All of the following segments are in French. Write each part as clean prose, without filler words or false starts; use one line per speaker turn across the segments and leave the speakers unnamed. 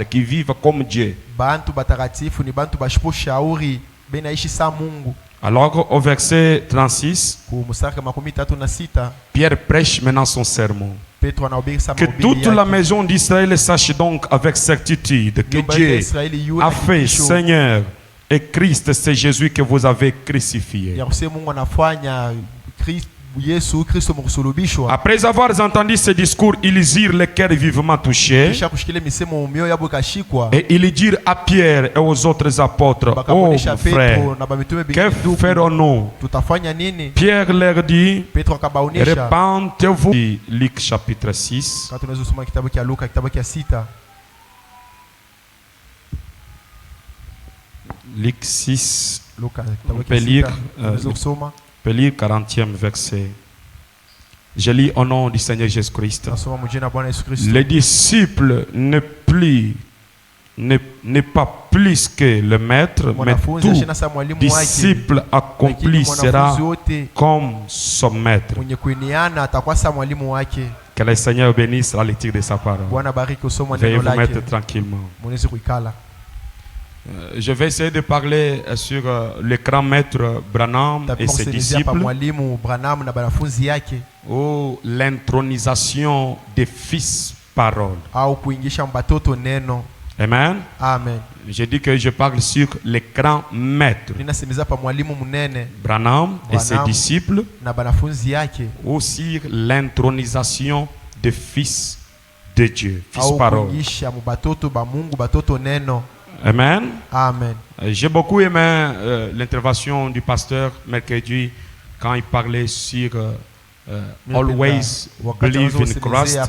qui vivent comme Dieu.
Bantu batakatifu ni bantu bashipo shauri benaishi sa Mungu.
Alors au verset 36,
Ku mstari makumi tatu na sita,
Pierre prêche maintenant son sermon.
Petro anahubiri sa
Que
mahubiri
toute la
yake.
maison d'Israël sache donc avec certitude que
Nyumba
Dieu
ya Israeli yu
a
na
fait
hakikisho
Seigneur et Christ, c'est Jésus que vous avez crucifié.
ya kusema Mungu anafanya Yesu Kristo mkusulubishwa.
Après avoir entendu ce discours, ils eurent le cœur vivement touché.
Kisha kushikile misemo mioyo yabo ikashikwa.
Et ils dirent à Pierre et aux autres apôtres, oh
Bakamuonesha
frère,
Petro na bamitume
que
bingi,
ferons-nous?
tutafanya nini?
Pierre leur dit,
Petro akabaonesha.
repentez-vous. Luc chapitre 6.
Kama tunaweza kusoma kitabu cha Luka kitabu cha 6.
Luc 6,
Luka
on
kitabu
peut
cha
lire,
6. Tunaweza kusoma.
on peut lire 40e verset. Je lis au nom du Seigneur Jésus-Christ.
Tunasoma mjina Bwana Yesu Kristo.
Les disciples n'est pas plus que le maître, mais
Mwanafunzi
tout
ashina sa mwalimu wake.
disciple accompli
Lakini
sera
mwanafunzi wote
comme son maître.
mwenye kuiniana atakuwa sa mwalimu wake.
Que le Seigneur bénisse la lecture de sa parole.
Bwana bariki usomwa
Veuillez
neno
vous
lake.
mettre tranquillement.
Mwenezi kuikala.
Je vais essayer de parler sur le grand maître Branham et
Tapima
ses
kusemezea pa
disciples,
mwalimu Branham na banafunzi yake
ou l'intronisation des fils parole.
au kuingisha mbatoto neno.
Amen.
Amen.
Je dis que je parle sur le grand maître
Ninasemeza pa mwalimu munene
Branham et ses
Branham
disciples,
na banafunzi yake
ou sur l'intronisation des fils de Dieu, fils
au
parole.
kuingisha mbatoto ba Mungu batoto neno.
Amen.
Amen.
J'ai beaucoup aimé l'intervention du pasteur mercredi quand il parlait sur always believe in Christ,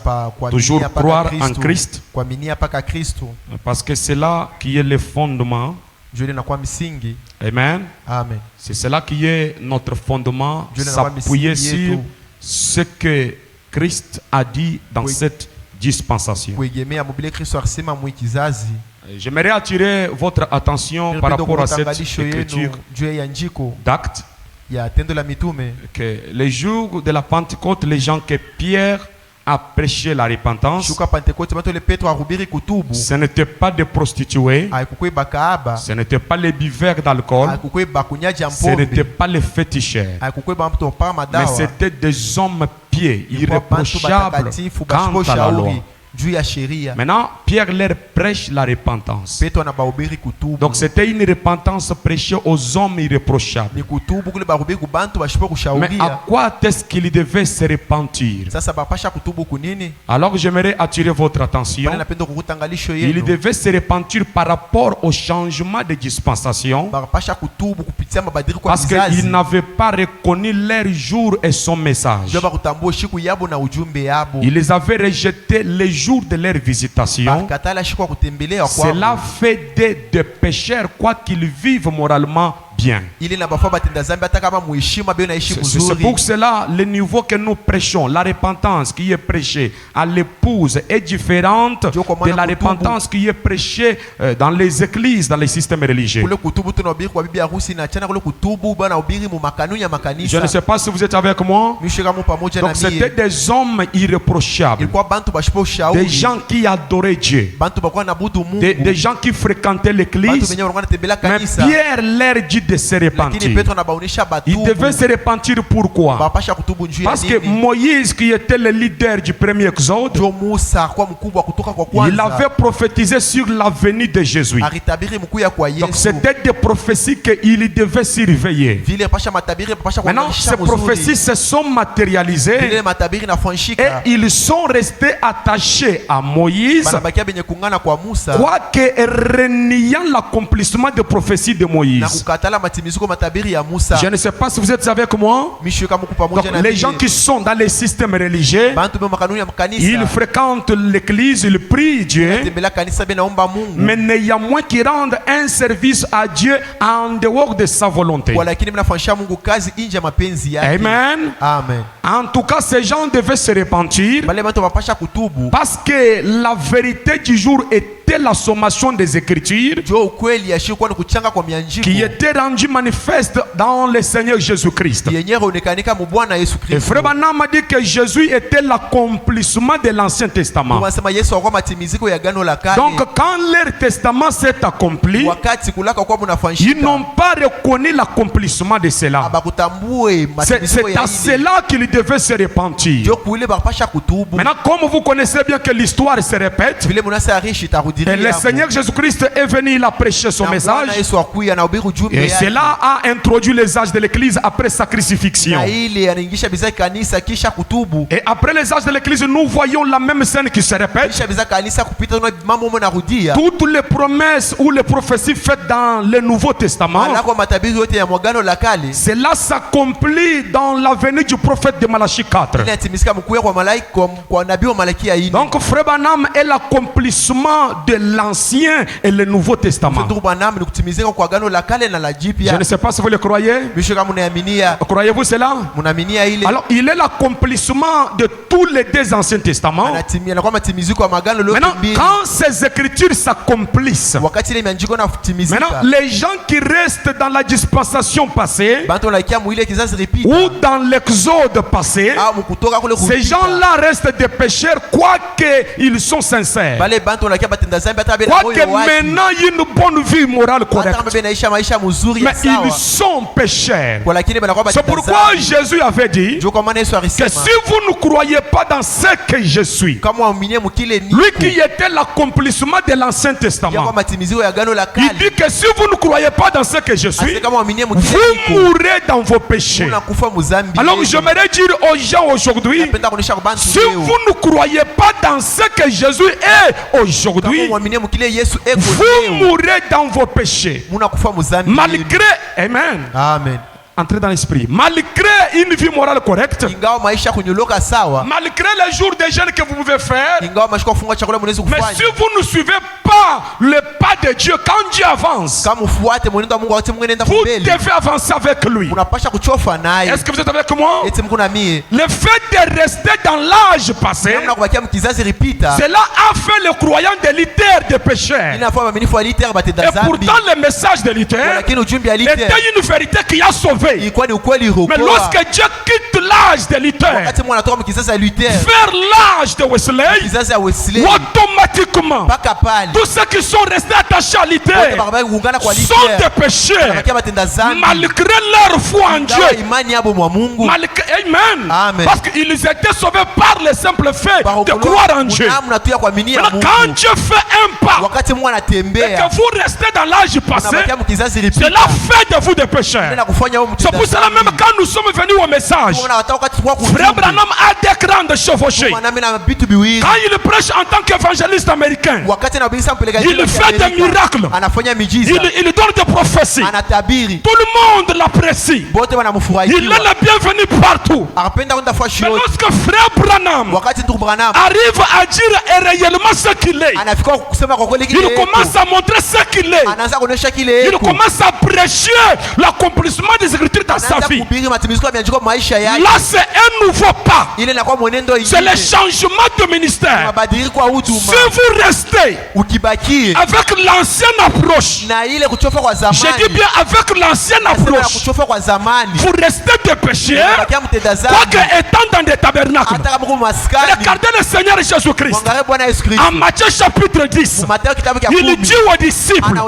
toujours croire en Christ,
kuaminia paka Kristo
parce que c'est là qui est le fondement.
ndio inakuwa misingi.
Amen.
Amen.
C'est cela qui est notre fondement,
Dieu n'a
s'appuyer
pas mis
sur
yetu.
ce que Christ a dit dans
Oui.
cette dispensation.
Kuegemea mobile Kristo alisema mwikizazi.
J'aimerais attirer votre attention par rapport à cette écriture
juu ya njiko
d'Actes,
ya tendo la mitume
que les jours de la Pentecôte, les gens que Pierre a prêché la repentance,
shuka Pentekoste bato le Petro ahubiri kutubu
ce n'était pas des prostituées,
haikukuwa bakaaba
ce n'était pas les buveurs d'alcool,
haikukuwa bakunyaji
ce n'était
mpombe
pas les féticheurs,
haikukuwa bamto pa
mais
madawa
c'était des hommes pieux,
ilikuwa bantu
irréprochables
batakatifu
quant
bashipo
à la loi.
shauri juu ya sheria.
Maintenant, Pierre leur prêche la repentance.
Petro anabahubiri kutubu.
Donc c'était une repentance prêchée aux hommes irréprochables.
Ni kutubu kule bahubiri kubantu bashipo
Mais
kushauria.
à quoi est-ce qu'ils devaient se repentir?
Sasa bapasha kutubu kunini?
Alors j'aimerais attirer votre attention.
Bali napenda kukutangalisho
Ils
yenu.
devaient se repentir par rapport au changement de dispensation,
Bapasha kutubu kupitia mabadiliko ya
parce qu'ils
kizazi.
n'avaient pas reconnu leur jour et son message.
Ndio bakutambua shiku yabo na ujumbe yabo.
Ils avaient rejeté le jour de leur visitation.
Bakatala shiku kutembelea
Cela
kwao.
fait des pécheurs quoi qu'ils vivent moralement bien.
Ili na bafa batenda zambi hata kama muheshima beo naishi
C'est
mzuri.
pour cela le niveau que nous prêchons, la repentance qui est prêchée à l'épouse est différente de la repentance qui est prêchée dans les églises, dans les systèmes religieux.
Kule kutubu tunahubiri kwa bibi harusi na chana kule kutubu bana hubiri mu makanuni ya
Je
makanisa.
ne sais pas si vous êtes avec moi.
Mishika mu pamoja na
Donc c'était
mie.
des hommes irréprochables,
Ilikuwa bantu bashipo
des
shauri.
gens qui adoraient Dieu,
Bantu bakwa na budu Mungu.
des gens qui fréquentaient
Bantu
l'église.
wenyewe walikuwa wanatembelea
Mais
kanisa.
Pierre leur dit de se
Lakini
repentir.
Petro anabaonesha
Ils
batubu.
devaient se repentir pourquoi?
Bapasha kutubu njuu ya
Parce que
nini?
Moïse, qui était le leader du premier exode,
Jo Musa kwa mkubwa kutoka kwa
il
kwanza.
avait prophétisé sur la venue de Jésus.
Aritabiri mkuu ya kwa
Donc
Yesu.
c'était des prophéties qu'il devait surveiller.
Vile pasha matabiri pasha kwa
Maintenant, ces prophéties se sont matérialisées
Vile matabiri na
et
fanshika.
ils sont restés attachés à Moïse,
Banabakia benye kungana kwa Musa.
quoique reniant l'accomplissement des prophéties de
Na
Moïse.
kukatala matimiziko matabiri ya Musa.
Je ne sais pas si vous êtes avec moi.
Misho kama
Donc,
pamoja na
les gens qui sont dans les systèmes religieux,
bantu be makanuni ya makanisa.
ils fréquentent l'église, ils prient Dieu,
Tembela kanisa be naomba Mungu.
mais néanmoins qui rendent un service à Dieu en dehors de sa volonté.
Lakini mnafanyisha Mungu kazi nje ya mapenzi yake.
Amen.
Amen.
En tout cas, ces gens devaient se repentir
Bale bantu bapasha kutubu.
parce que la vérité du jour est était la sommation des Écritures qui était rendue manifeste dans le Seigneur Jésus-Christ. Et Frère Branham a dit que Jésus était l'accomplissement de l'Ancien Testament. Donc quand leur testament s'est accompli, ils n'ont pas reconnu l'accomplissement de cela. C'est à cela qu'ils devaient se repentir. Maintenant, comme vous connaissez bien que l'histoire se répète, et le Seigneur Jésus-Christ est venu, il a prêché son message, et cela a introduit les âges de l'Église après sa crucifixion. Et après les âges de l'Église, nous voyons la même scène qui se répète. Toutes les promesses ou les prophéties faites dans le Nouveau Testament, cela s'accomplit dans la venue du prophète de Malachie 4. Donc Frère Branham est l'accomplissement de l'Ancien et le Nouveau Testament. Je ne sais pas si vous le croyez. Croyez-vous cela? Alors il est l'accomplissement de tous les deux Anciens Testaments. Maintenant, quand ces écritures s'accomplissent, maintenant les gens qui restent dans la dispensation passée ou dans l'exode passé, ces gens-là restent des pécheurs quoiqu'ils sont sincères, quoique maintenant il y a une bonne vie morale correcte, mais ils sont pécheurs. C'est pourquoi Jésus avait dit que si vous ne croyez pas dans ce que je suis, lui qui était l'accomplissement de l'Ancien Testament, il dit que si vous ne croyez pas dans ce que je suis, vous mourrez dans vos péchés. Alors j'aimerais dire aux gens aujourd'hui, si vous ne croyez pas dans ce que Jésus est aujourd'hui, vous mourrez dans vos péchés. Malgré, amen,
amen,
entrez dans l'esprit, malgré une vie morale correcte, malgré les jours de jeûne que vous pouvez faire, mais si vous ne suivez pas le pas de Dieu, quand Dieu avance, vous devez avancer avec lui. Est-ce que vous êtes avec moi? Le fait de rester dans l'âge passé, cela a fait le croyant délitère des pécheurs. Et pourtant le message de Luther était une vérité qui a sauvé. Mais lorsque Dieu quitte l'âge de Luther vers l'âge de Wesley, automatiquement tous ceux qui sont restés attachés à Luther sont des pécheurs malgré leur foi en Dieu. Amen. Parce qu'ils étaient sauvés par le simple fait de croire en Dieu. Maintenant, quand Dieu fait un pas et que vous restez dans l'âge passé, cela fait de vous des pécheurs. C'est pour cela même quand nous sommes venus au message, Frère Branham a des crânes de chevauchés. Quand il prêche en tant qu'évangéliste américain, il fait des miracles, il donne des prophéties. Tout le monde l'apprécie. Il est le bienvenu partout. Mais lorsque Frère Branham arrive à dire réellement ce qu'il est, il commence à montrer ce qu'il est, il commence à prêcher l'accomplissement des Écritures dans sa vie. Là c'est un nouveau pas, c'est le changement de ministère. Si vous restez avec l'ancienne approche, je dis bien avec l'ancienne approche, vous restez des pécheurs, quoique étant dans des tabernacles. Regardez le Seigneur Jésus-Christ en Matthieu chapitre 10, il dit aux disciples,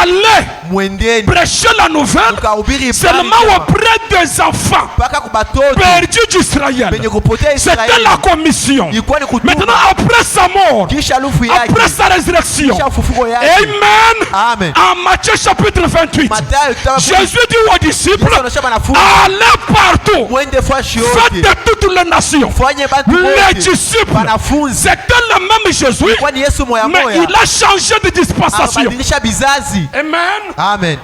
allez prêcher la nouvelle seulement auprès des enfants perdus d'Israël. C'était la commission. Maintenant après sa mort, après sa résurrection, amen, en Matthieu chapitre 28, Jésus dit aux disciples, allez partout, faites de toutes les nations. Les disciples, c'était le même Jésus, mais il a changé de dispensation. Amen.
Amen.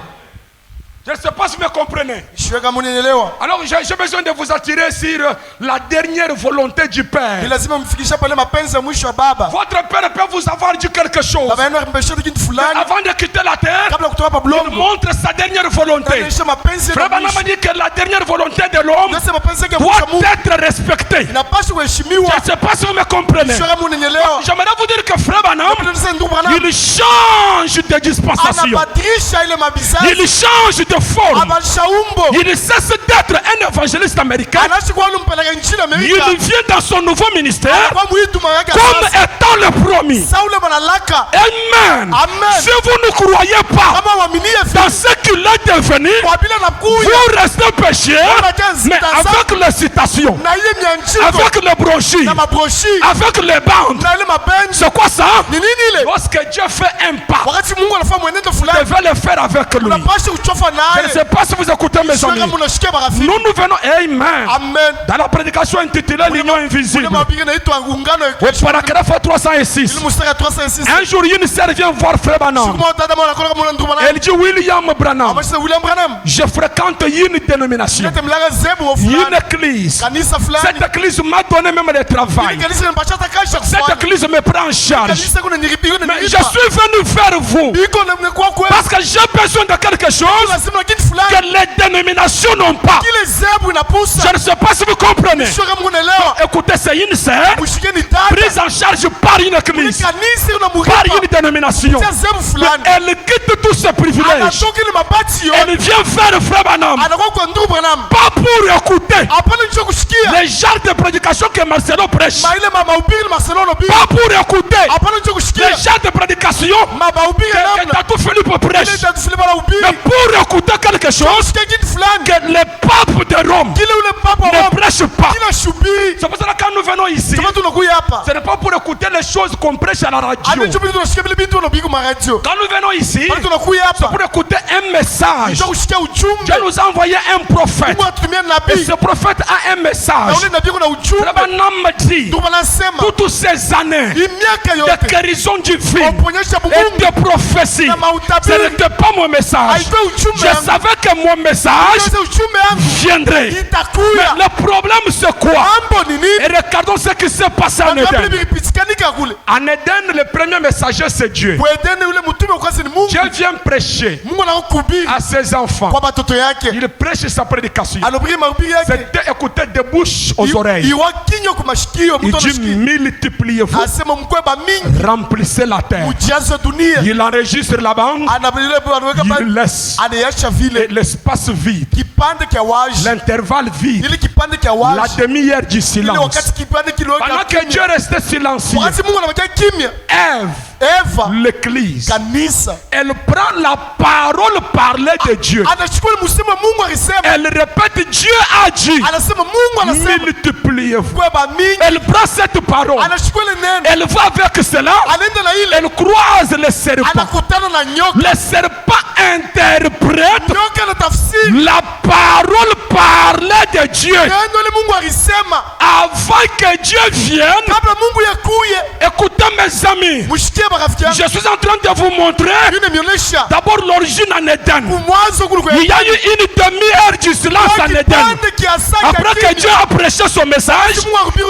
Je ne sais pas si vous me comprenez.
Sijue kama unanielewa.
Alors j'ai besoin de vous attirer sur la dernière volonté du Père.
Ni lazima mfikisha pale mapenzi ya mwisho wa Baba.
Votre Père peut vous avoir dit quelque chose.
Baba yenu akimbeshia kitu fulani.
Avant de quitter la terre,
kabla kutoka hapa
il
bulongo,
montre sa dernière volonté.
anaonyesha mapenzi
Frère Branham dit que la dernière volonté de l'homme
Ndio mapenzi yake
doit
ya Mungu
être respectée.
inapaswa kuheshimiwa.
Je ne sais pas si vous me comprenez.
Sijue kama unanielewa.
J'aimerais vous dire que Frère Branham,
Ndugu Branham
il change de dispensation.
anabadilisha ile mabizazi.
Il change de forme.
Abadilisha umbo.
Il cesse d'être un évangéliste américain.
Anaishi kwa mpeleka nchini Amerika.
Il vient dans son nouveau ministère
Kwa muhuduma yake
comme
sasa.
étant le promis.
Saule Manalaka.
Amen.
Amen.
Si vous ne croyez pas
Kama waaminie
dans ce qu'il est devenu,
kwa bila nakuya.
vous restez pécheurs, mais avec les citations,
Na ile mianjiko.
avec les brochures,
Na mabroshi.
avec les bandes.
Na ile mabenzi.
C'est quoi ça?
Ni nini ile?
Lorsque Dieu fait un pas,
Wakati Mungu anafanya mwenendo
vous
fulani.
devez le faire avec lui.
Unapaswa kuchofa
Je ne
naye.
sais pas si vous écoutez mes
Sijue
amis.
kama unashikia marafiki.
Nous venons, Amen.
Amen.
Dans la prédication intitulée L'Union Invisible,
Kuna mabigi naitwa ungano ya
au paragraphe 306,
ile mstari 306.
un jour une sœur vient voir Frère Branham.
Siku moja dada mwana kona kama ndugu Branham.
Elle dit William Branham,
Amesema William Branham.
je fréquente une dénomination,
Nete mlaga zebu wa
une
fulani.
église.
Kanisa fulani.
Cette église m'a donné même le travail.
Ile kanisa inampatia kazi ya
Cette
kufanya.
église me prend en charge.
Kanisa kuna niripigo na
Mais je
niripa.
suis venu vers vous
Iko na mnekuwa kwa.
parce que j'ai besoin de quelque chose
Lazima kitu fulani.
que les dénominations n'ont pas.
Kile zebu inapusa.
Je ne sais pas si vous comprenez.
Sio kama unaelewa.
Écoutez, c'est une sœur
Mshikeni tata.
prise en charge par une église,
Kanisa
par
unamuripa.
une dénomination.
Tia zebu fulani.
Elle quitte tous ses privilèges.
Anatoka ile mabati yote.
Elle vient faire Frère Branham,
Anakuwa kwa ndugu Branham.
pas pour écouter
Hapana nicho kusikia.
les genres de prédication que Marcelo prêche,
Ma ile mahubiri Marcelo bi.
pas pour écouter
Hapana nicho kusikia.
les genres de prédication
Mahubiri
que
namna.
Tatou Philippe prêche,
Ile tatu Filipo na ubiri.
mais pour écouter quelque chose
Kusikia kitu fulani.
que le pape de Rome
Kile ule papa wa
ne
Rome.
prêche pas.
Kila shubiri.
C'est pour ça que quand nous venons ici,
Kama tunakuja hapa.
ce n'est pas pour écouter les choses qu'on prêche à la radio.
Anichubiri tunasikia vile vitu unapiga maradio.
Quand nous venons ici,
Bali tunakuja
c'est
hapa.
pour écouter un message.
Ndio kusikia ujumbe.
Dieu nous a envoyé un prophète.
Mungu atutumia
Et
nabii.
ce prophète a un
Na
message.
ule nabii kuna ujumbe.
Frère Branham dit,
Ndio wanasema.
toutes ces années
Hii miaka
de
yote.
guérison divine
Kuponyesha
et
Mungu.
de prophétie,
Na
ce
mautabiri.
n'était pas mon message.
Haikuwa ujumbe
Je
yangu.
savais que mon message
Sasa ujumbe yangu.
viendrait. Mais
Itakuya.
le problème c'est quoi?
Mambo ni
Et
nini?
regardons ce qui s'est passé en
Kabla
Éden.
vilipitikanika kule.
En Éden, le premier messager c'est Dieu.
Kwa Edeni ule mtume kwanza ni Mungu.
Dieu vient prêcher
Mungu anakuhubiri
à ses enfants.
kwa batoto yake.
Il prêche sa prédication.
Anahubiri mahubiri yake.
C'était écouté de bouche aux oreilles.
Iwa kinywa kwa mashikio
Il
mtu
dit
anashikia.
multipliez-vous,
Asema mkweba mingi.
remplissez la terre.
Ujaze dunia.
Il enregistre la bande,
Anaweka
il
pale.
laisse
Anayacha
et
vile
l'espace vide,
kipande cha wazi.
l'intervalle vide,
Ile kipande cha
la
wazi.
demi-heure du
Ile
silence.
wakati kipande kiliweka
Pendant que Dieu restait silencieux,
wakati Mungu anabakia kimya.
Ève,
Eva
l'église,
kanisa
elle prend la parole parlée de Dieu.
anachukua msemo Mungu alisema.
Elle répète, Dieu a dit,
Anasema Mungu anasema
multipliez-vous.
kweba mingi.
Elle prend cette parole,
Anachukua ile neno.
elle va avec cela,
Anaenda na ile.
elle croise le serpent.
Anakutana na nyoka.
Le serpent interprète
Nyoka na tafsiri.
la parole parlée de Dieu.
Neno ile Mungu alisema.
Avant que Dieu vienne,
Kabla Mungu yakuye.
écoutez mes amis,
Mshikie marafiki yangu.
je suis en train de vous montrer
Yule mionyesha.
d'abord l'origine en Éden.
Kumwanzo kule kwa.
Il y a eu une demi-heure du silence en Éden.
Kipande kiasi
Après que Dieu a prêché son message,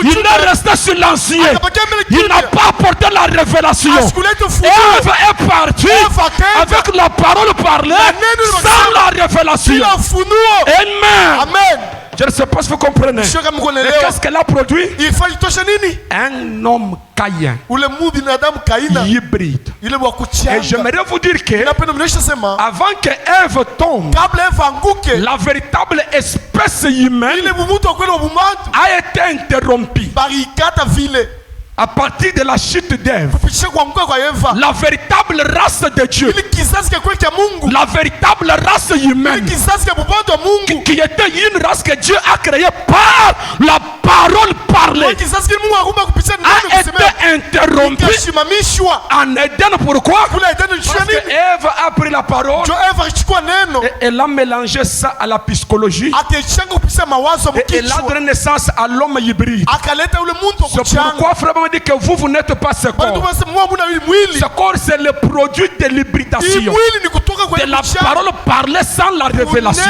il est resté silencieux. Il n'a pas apporté la révélation. Ève est partie avec la parole parlée sans la révélation. Amen.
Amen.
Je ne sais pas si vous comprenez.
Sio kama
Et
kuelewa.
qu'est-ce qu'elle a produit?
Ifanye tosha nini?
Un homme Caïn,
Ule mu binadamu Kaina.
hybride.
Ile wa
Et
kuchanga.
j'aimerais vous dire que
Napenda mnaisha sema.
avant que Ève tombe,
Kabla Eva anguke.
la véritable espèce humaine
Ile mumutu wa kweli wa bumantu.
a été interrompue.
Barikata vile.
À partir de la chute d'Ève,
Kupitisha kuanguka kwa Eva.
la véritable race de Dieu,
Ile kizazi cha kweli cha Mungu.
la véritable race
Ile
humaine,
kizazi cha bubantu wa Mungu.
qui était une race que Dieu a créée par la parole parlée,
Ile kizazi kile Mungu akumba kupitisha neno
a
kusema.
été interrompue
Kashimamishwa.
en Éden. Pourquoi?
Kule Edeni
Parce
nchini.
que Ève a pris la parole
Jo Eva alichukua neno.
et elle a mélangé ça à la psychologie
Akaichanga kupitisha mawazo
et elle a
mkichwa.
donné naissance à l'homme hybride.
Akaleta ule muntu wa
C'est
kuchanga.
pourquoi frère m'a dit que vous n'êtes pas ce
Bali
corps.
tumesema mwa muna mwili.
Ce corps c'est le produit de
Hii
l'hybridation.
mwili ni kutoka
de la parole parlée sans la révélation.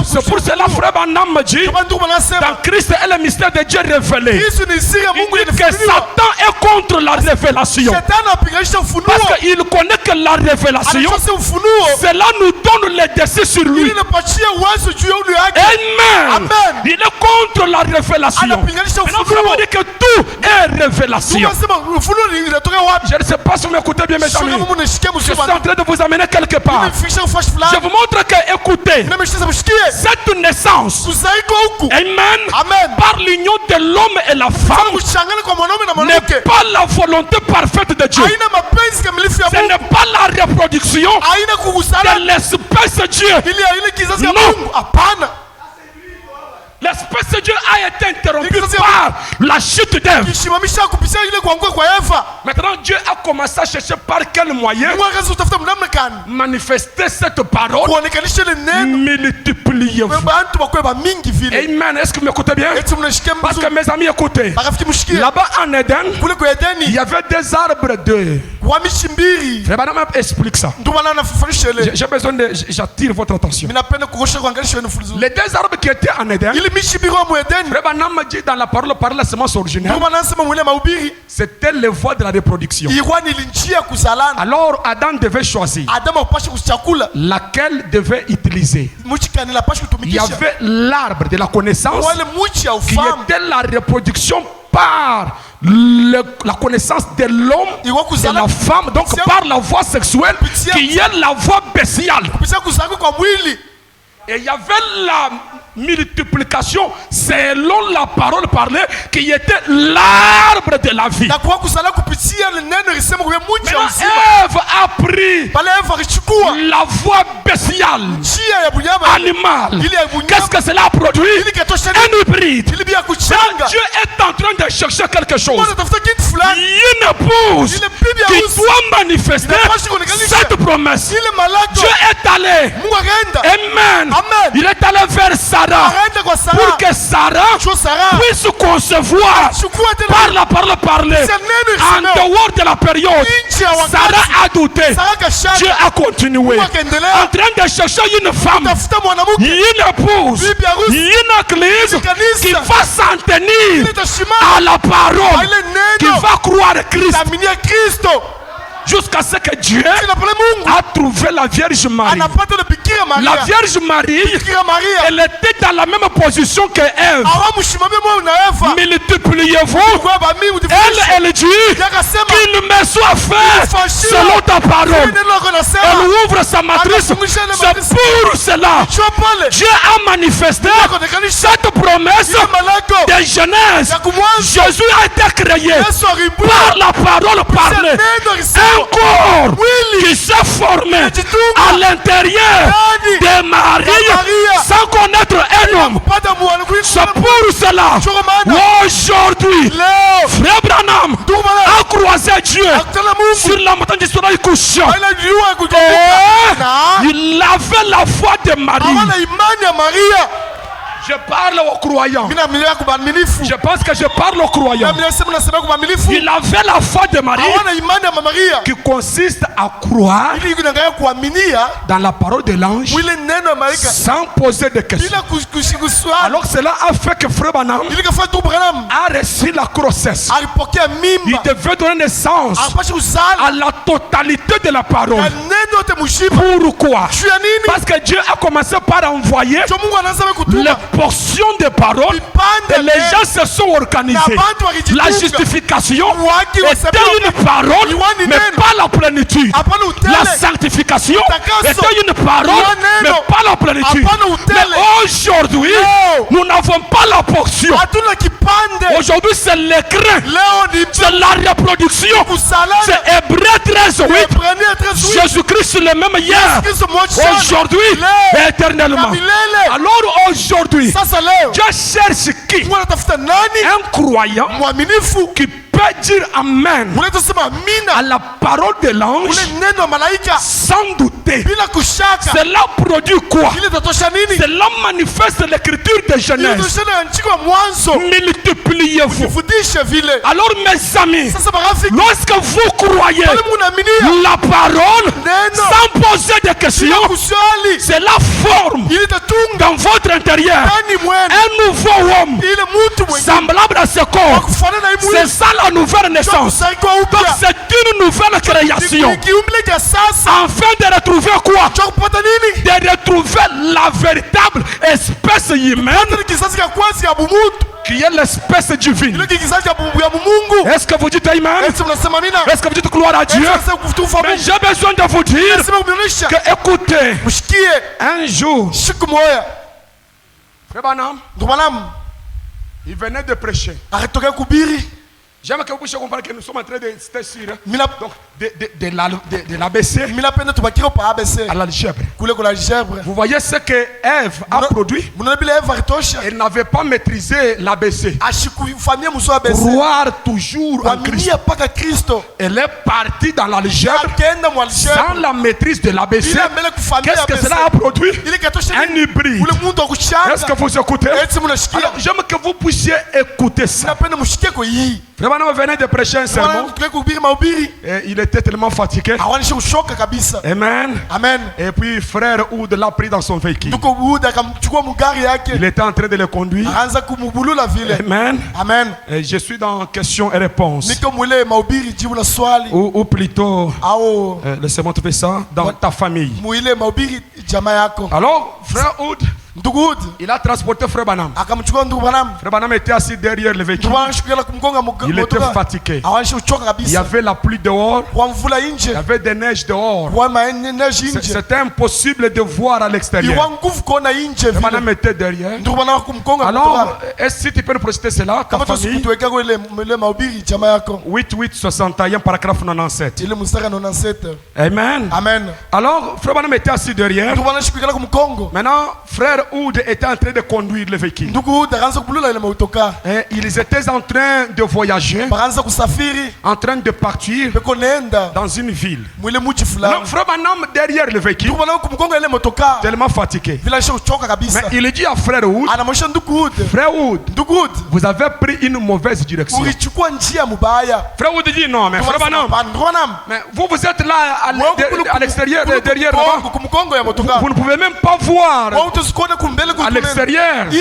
C'est pour cela, frère Branham me dit, dans Christ est le mystère de Dieu révélé. Il dit que Satan est contre la révélation. Parce qu'il connaît que la révélation, cela nous donne le dessus sur lui. Amen. Il est contre la révélation. Maintenant, frère, dit que tout est révélation. Je ne sais pas si vous m'écoutez bien, mes amis. Je suis en train de vous amener quelque part. Je vous montre que, écoutez, cette naissance, amen, par l'union de l'homme et la femme, n'est pas la volonté parfaite de Dieu. Ce n'est pas la reproduction de l'espèce de Dieu. Non. L'espèce de Dieu a été interrompue par la chute d'Ève. Maintenant, Dieu a commencé à chercher par quel moyen manifester cette parole. Multipliez-vous. Amen. Est-ce que vous m'écoutez bien? Parce que mes amis, écoutez. Là-bas en Éden, il y avait des arbres de... Frère Branham explique ça. J'ai besoin de... J'attire votre attention. Les deux arbres qui étaient en Éden, Frère Branham me dit dans la parole la semence originelle, c'était les voies de la reproduction. Alors Adam devait choisir laquelle devait utiliser. Il y avait l'arbre de la connaissance qui était la reproduction par la connaissance de l'homme, de la femme, donc par la voie sexuelle qui est la voie bestiale. Et il y avait la multiplication selon la parole parlée qui était l'arbre de la vie. Maintenant, Ève a pris la voie bestiale, animale. Qu'est-ce que cela a produit? Un hybride. Dieu est en train de chercher quelque chose. Une épouse qui doit manifester cette promesse. Dieu est allé. Amen. Il est allé vers Sarah pour que Sarah puisse concevoir par la parole parlée. En dehors de la période, Sarah a douté. Dieu a continué en train de chercher une femme, une épouse, une église qui va s'en tenir à la parole, qui va croire à Christ. Jusqu'à ce que Dieu a trouvé la Vierge Marie. La Vierge Marie, elle était dans la même position que Ève. Multipliez-vous. Elle dit qu'il me soit fait selon ta parole. Elle ouvre sa matrice. C'est pour cela Dieu a manifesté cette promesse de Genèse. Jésus a été créé par la parole parlée. Un corps qui s'est formé à l'intérieur de Marie sans connaître un homme. C'est pour cela aujourd'hui Frère Branham a croisé Dieu sur la montagne du soleil couchant. Il avait la foi de Marie. Je parle aux croyants. Je pense que je parle aux croyants. Il avait la foi de Marie qui consiste à croire dans la parole de l'ange sans poser de questions. Alors cela a fait que Frère Branham a reçu la grossesse. Il devait donner naissance à la totalité de la parole. Pourquoi? Parce que Dieu a commencé par envoyer les portions de paroles et les gens se sont organisés. La justification était une parole mais pas la plénitude. La sanctification était une parole mais pas la plénitude. Mais aujourd'hui nous n'avons pas la portion. Aujourd'hui c'est l'écran, c'est la reproduction. C'est Hébreux 13:8. Jésus-Christ le même hier, aujourd'hui et éternellement. Alors aujourd'hui Dieu cherche qui? Un croyant qui peut dire Amen à la parole de l'ange sans douter. Cela produit quoi? Cela manifeste l'écriture de Genèse. Multipliez-vous. Alors mes amis, lorsque vous croyez la parole sans poser de questions, cela forme dans votre intérieur un nouveau homme semblable à ce corps. C'est ça la nouvelle naissance. Donc c'est une nouvelle création. Afin de retrouver quoi? De retrouver la véritable espèce humaine qui est l'espèce divine. Est-ce que vous dites Amen? Est-ce que vous dites gloire à Dieu? Mais j'ai besoin de vous dire que écoutez, un jour, Frère Branham, il venait de prêcher. J'aime que vous puissiez comprendre que nous sommes en train de citer sur de l'ABC à l'algèbre. Vous voyez ce que Ève a produit? Elle n'avait pas maîtrisé l'ABC. Croire toujours en Christ. Elle est partie dans l'algèbre sans la maîtrise de l'ABC. Qu'est-ce que cela a produit? Un hybride. Est-ce que vous écoutez? Alors j'aime que vous puissiez écouter ça. Vraiment, venait de prêcher un sermon et il était tellement fatigué. Amen. Et puis frère Oud l'a pris dans son véhicule. Il était en train de le conduire. Amen. Et je suis dans questions et réponses. Ou plutôt, le sermon te fait ça dans ta famille. Alors, frère Oud, il a transporté Frère Branham. Frère Branham était assis derrière le véhicule. Il était fatigué. Il y avait la pluie dehors. Il y avait des neiges dehors. C'était impossible de voir à l'extérieur. Frère Branham était derrière. Alors, est-ce que tu peux nous projeter cela? Ta famille 8861 paragraphe 97. Amen. Alors, Frère Branham était assis derrière. Maintenant, Frère Oud était en train de conduire le véhicule. Et ils étaient en train de voyager, en train de partir dans une ville. Alors, Frère Branham derrière le véhicule, tellement fatigué. Mais il dit à Frère Oud, Frère Oud, vous avez pris une mauvaise direction. Frère Oud dit non, mais Frère Branham, mais vous êtes là à l'extérieur, derrière là-bas. Vous ne pouvez même pas voir à l'extérieur. Je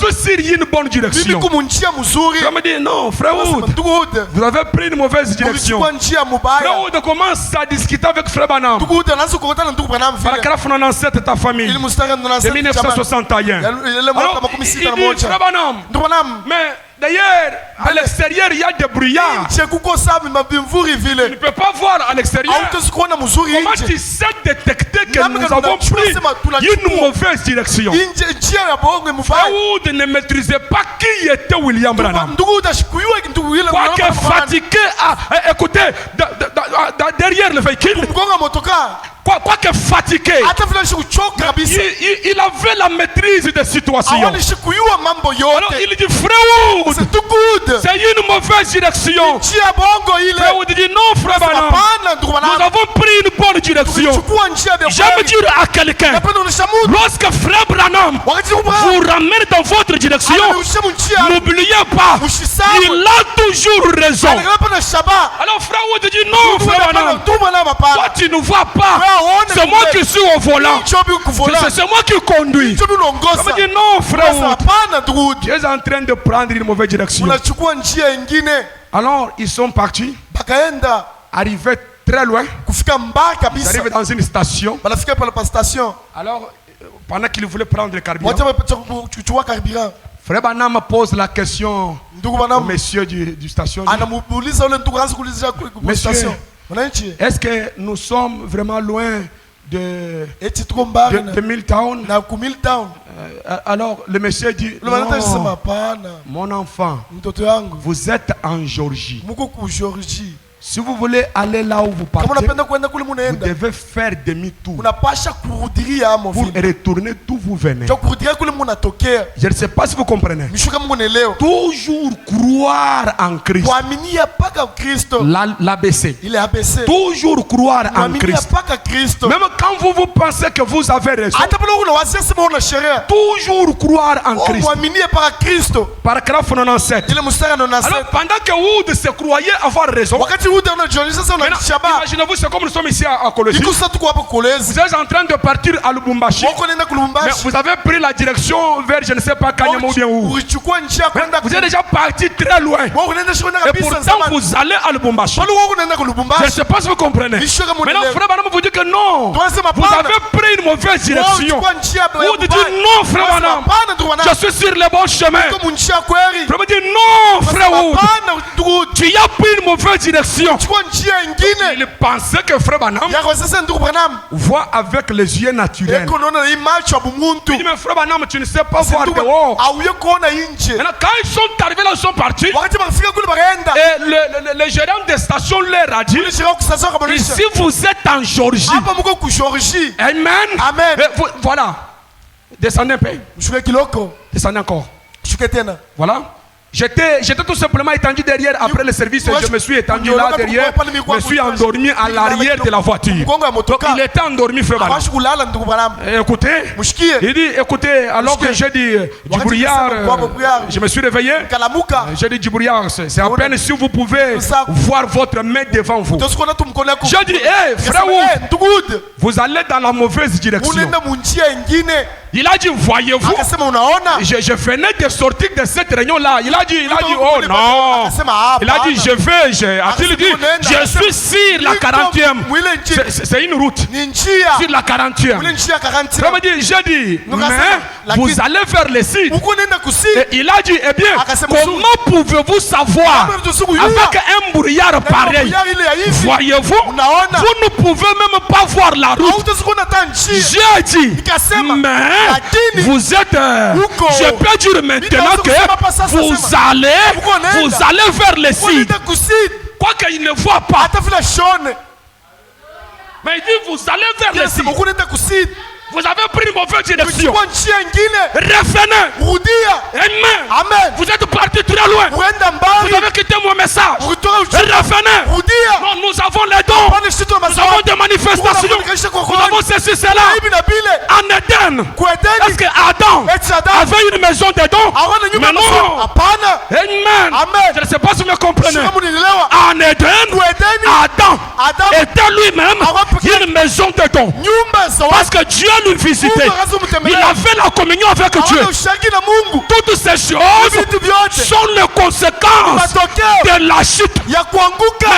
suis sur une bonne direction. Je me dis non, Frère Oud, vous avez pris une mauvaise direction. Frère Oud commence à discuter avec Frère Branham. Paragraphe 97 ta famille de 1961. Alors il dit Frère Branham, mais d'ailleurs, à l'extérieur, il y a des brouillards. Tu ne peux pas voir à l'extérieur. Comment tu sais détecter que nous avons pris une mauvaise direction? Frère Oud ne maîtrisait pas qui était William Branham. Quoique fatigué, écoutez, derrière le véhicule, quoique fatigué, il avait la maîtrise des situations. Alors il dit Frère Oud, c'est une mauvaise direction. Frère Oud dit non, Frère Branham, nous avons pris une bonne direction. J'aime dire à quelqu'un, lorsque Frère Branham vous ramène dans votre direction, n'oubliez pas, il a toujours raison. Alors Frère Oud dit non, Frère Branham, toi tu ne vois pas. C'est moi qui suis au volant. C'est moi qui conduis. Je me dis non, Frère Oud, tu es en train de prendre une mauvaise direction. Alors ils sont partis, arrivés très loin. Ils arrivent dans une station. Alors pendant qu'ils voulaient prendre le carburant, Frère Branham pose la question au monsieur du stationnaire. Monsieur, est-ce que nous sommes vraiment loin de Milltown? Alors le monsieur dit non, mon enfant, vous êtes en Géorgie. Si vous voulez aller là où vous partez, vous devez faire demi-tour pour retourner d'où vous venez. Je ne sais pas si vous comprenez. Toujours croire en Christ. L'ABC. Toujours croire en Christ. Même quand vous pensez que vous avez raison, toujours croire en Christ. Paragraphe 97. Alors pendant que Wood se croyait avoir raison, imaginez-vous, c'est comme nous sommes ici à Colosie. Vous êtes en train de partir à Lubumbashi, mais vous avez pris la direction vers je ne sais pas Kanyama ou bien où. Vous êtes déjà parti très loin. Et pourtant vous allez à Lubumbashi. Je ne sais pas si vous comprenez. Maintenant frère Branham vous dit que non, vous avez pris une mauvaise direction. Vous dites non frère Branham, je suis sur le bon chemin. Frère me dit non frère Wood, tu as pris une mauvaise direction. Il pensait que frère Branham voit avec les yeux naturels. Il dit mais frère Branham tu ne sais pas voir dehors. Maintenant quand ils sont arrivés là, ils sont partis. Et le gérant des stations leur a dit, ici vous êtes en Géorgie. Amen. Voilà. Descendez un peu. Descendez encore. Voilà. J'étais tout simplement étendu derrière après le service et je me suis étendu là derrière. Je me suis endormi à l'arrière de la voiture. Donc il était endormi, frère Branham. Écoutez, il dit, écoutez, alors que j'ai dit Djibouillard, je me suis réveillé. J'ai dit Djibouillard, c'est à peine si vous pouvez voir votre main devant vous. J'ai dit, hey, frère Wood, vous allez dans la mauvaise direction. Il a dit, voyez-vous, je venais de sortir de cette réunion-là. Il a dit, oh non. Il a dit, a-t-il dit, je suis sur la 40e. C'est une route. Sur la 40e. J'ai dit, mais vous allez vers le sud. Et il a dit, eh bien, comment pouvez-vous savoir avec un brouillard pareil? Voyez-vous, vous ne pouvez même pas voir la route. J'ai dit, mais vous êtes, je peux dire maintenant que vous allez vers le sud. Quoi qu'il ne voit pas. Mais il dit vous allez vers le sud. Vous avez pris une mauvaise direction. Revenez. Amen. Vous êtes parti très loin. Vous avez quitté mon message. Revenez. Non, nous avons les dons. Nous avons des manifestations. Nous avons ceci, cela. En Éden, est-ce que Adam avait une maison de dons? Mais non. Amen. Je ne sais pas si vous me comprenez. En Éden, Adam était lui-même une maison de dons. Parce que Dieu lui visitait. Il avait la communion avec Dieu. Toutes ces choses sont les conséquences de la chute.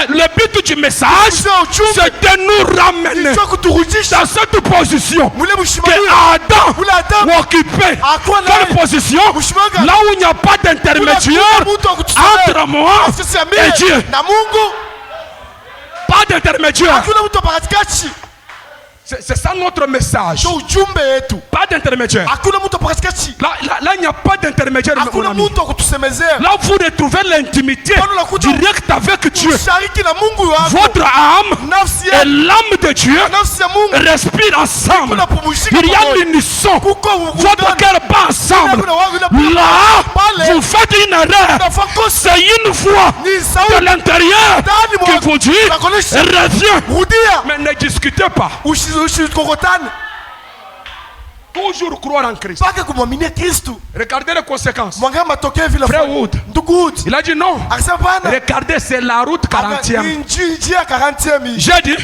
Le but du message, c'est de nous ramener dans cette position que Adam occupait. Quelle position? Là où il n'y a pas d'intermédiaire entre moi et Dieu. Pas d'intermédiaire. C'est ça notre message. Pas d'intermédiaire. Là, il n'y a pas d'intermédiaire. Là, vous retrouvez l'intimité directe avec Dieu. Votre âme et l'âme de Dieu respirent ensemble. Il y a l'unisson. Votre cœur bat ensemble. Là, vous faites une erreur. C'est une voix de l'intérieur qui vous dit reviens. Mais ne discutez pas. Toujours croire en Christ. Regardez les conséquences. Frère Wood, il a dit non. Regardez, c'est la route 40e. J'ai dit,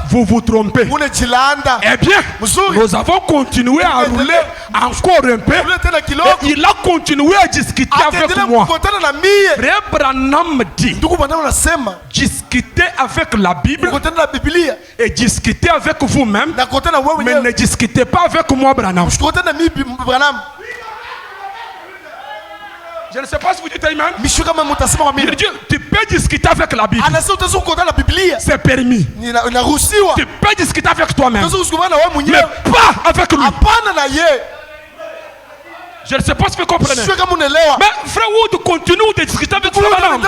vous vous trompez. Eh bien, nous avons continué à rouler encore un peu. Et il a continué à discuter avec moi. Frère Branham dit, discutez avec la Bible et discutez avec vous-même, mais ne discutez pas avec moi, Branham. Je ne sais pas si vous dites amen. Il dit, tu peux discuter avec la Bible. C'est permis. Tu peux discuter avec toi-même, mais pas avec lui. Je ne sais pas si vous comprenez. Mais frère Wood continue de discuter avec frère Branham.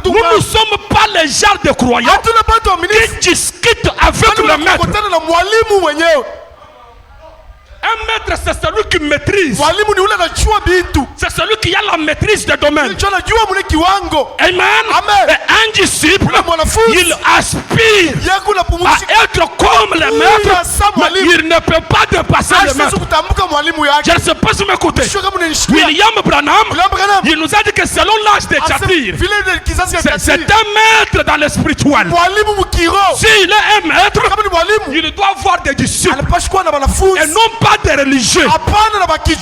Nous ne sommes pas les gens de croyants qui discutent avec le maître. Un maître, c'est celui qui maîtrise. C'est celui qui a la maîtrise des domaines. Amen. Et un disciple, il aspire à être comme le maître, mais il ne peut pas dépasser le maître. Je ne sais pas si vous m'écoutez. William Branham, il nous a dit que selon l'âge des Tchatir, c'est un maître dans le spirituel. S'il est un maître, il doit avoir des disciples et non pas des religieux.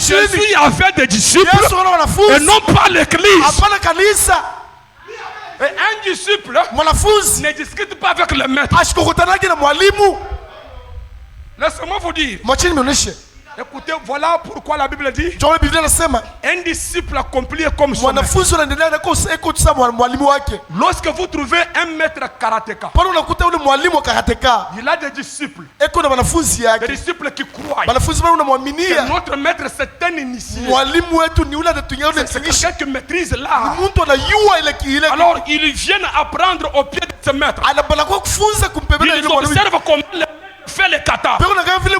Jésus avait des disciples et non pas l'église. Et un disciple ne discute pas avec le maître. Laissez-moi vous dire. Écoutez, voilà pourquoi la Bible dit un disciple accompli est comme son maître. Lorsque vous trouvez un maître karatéka, il a des disciples. Des disciples qui croient que notre maître c'est un initié. C'est quelqu'un qui maîtrise l'art. Alors ils viennent apprendre au pied de ce maître. Ils observent comment le fait les katas. Il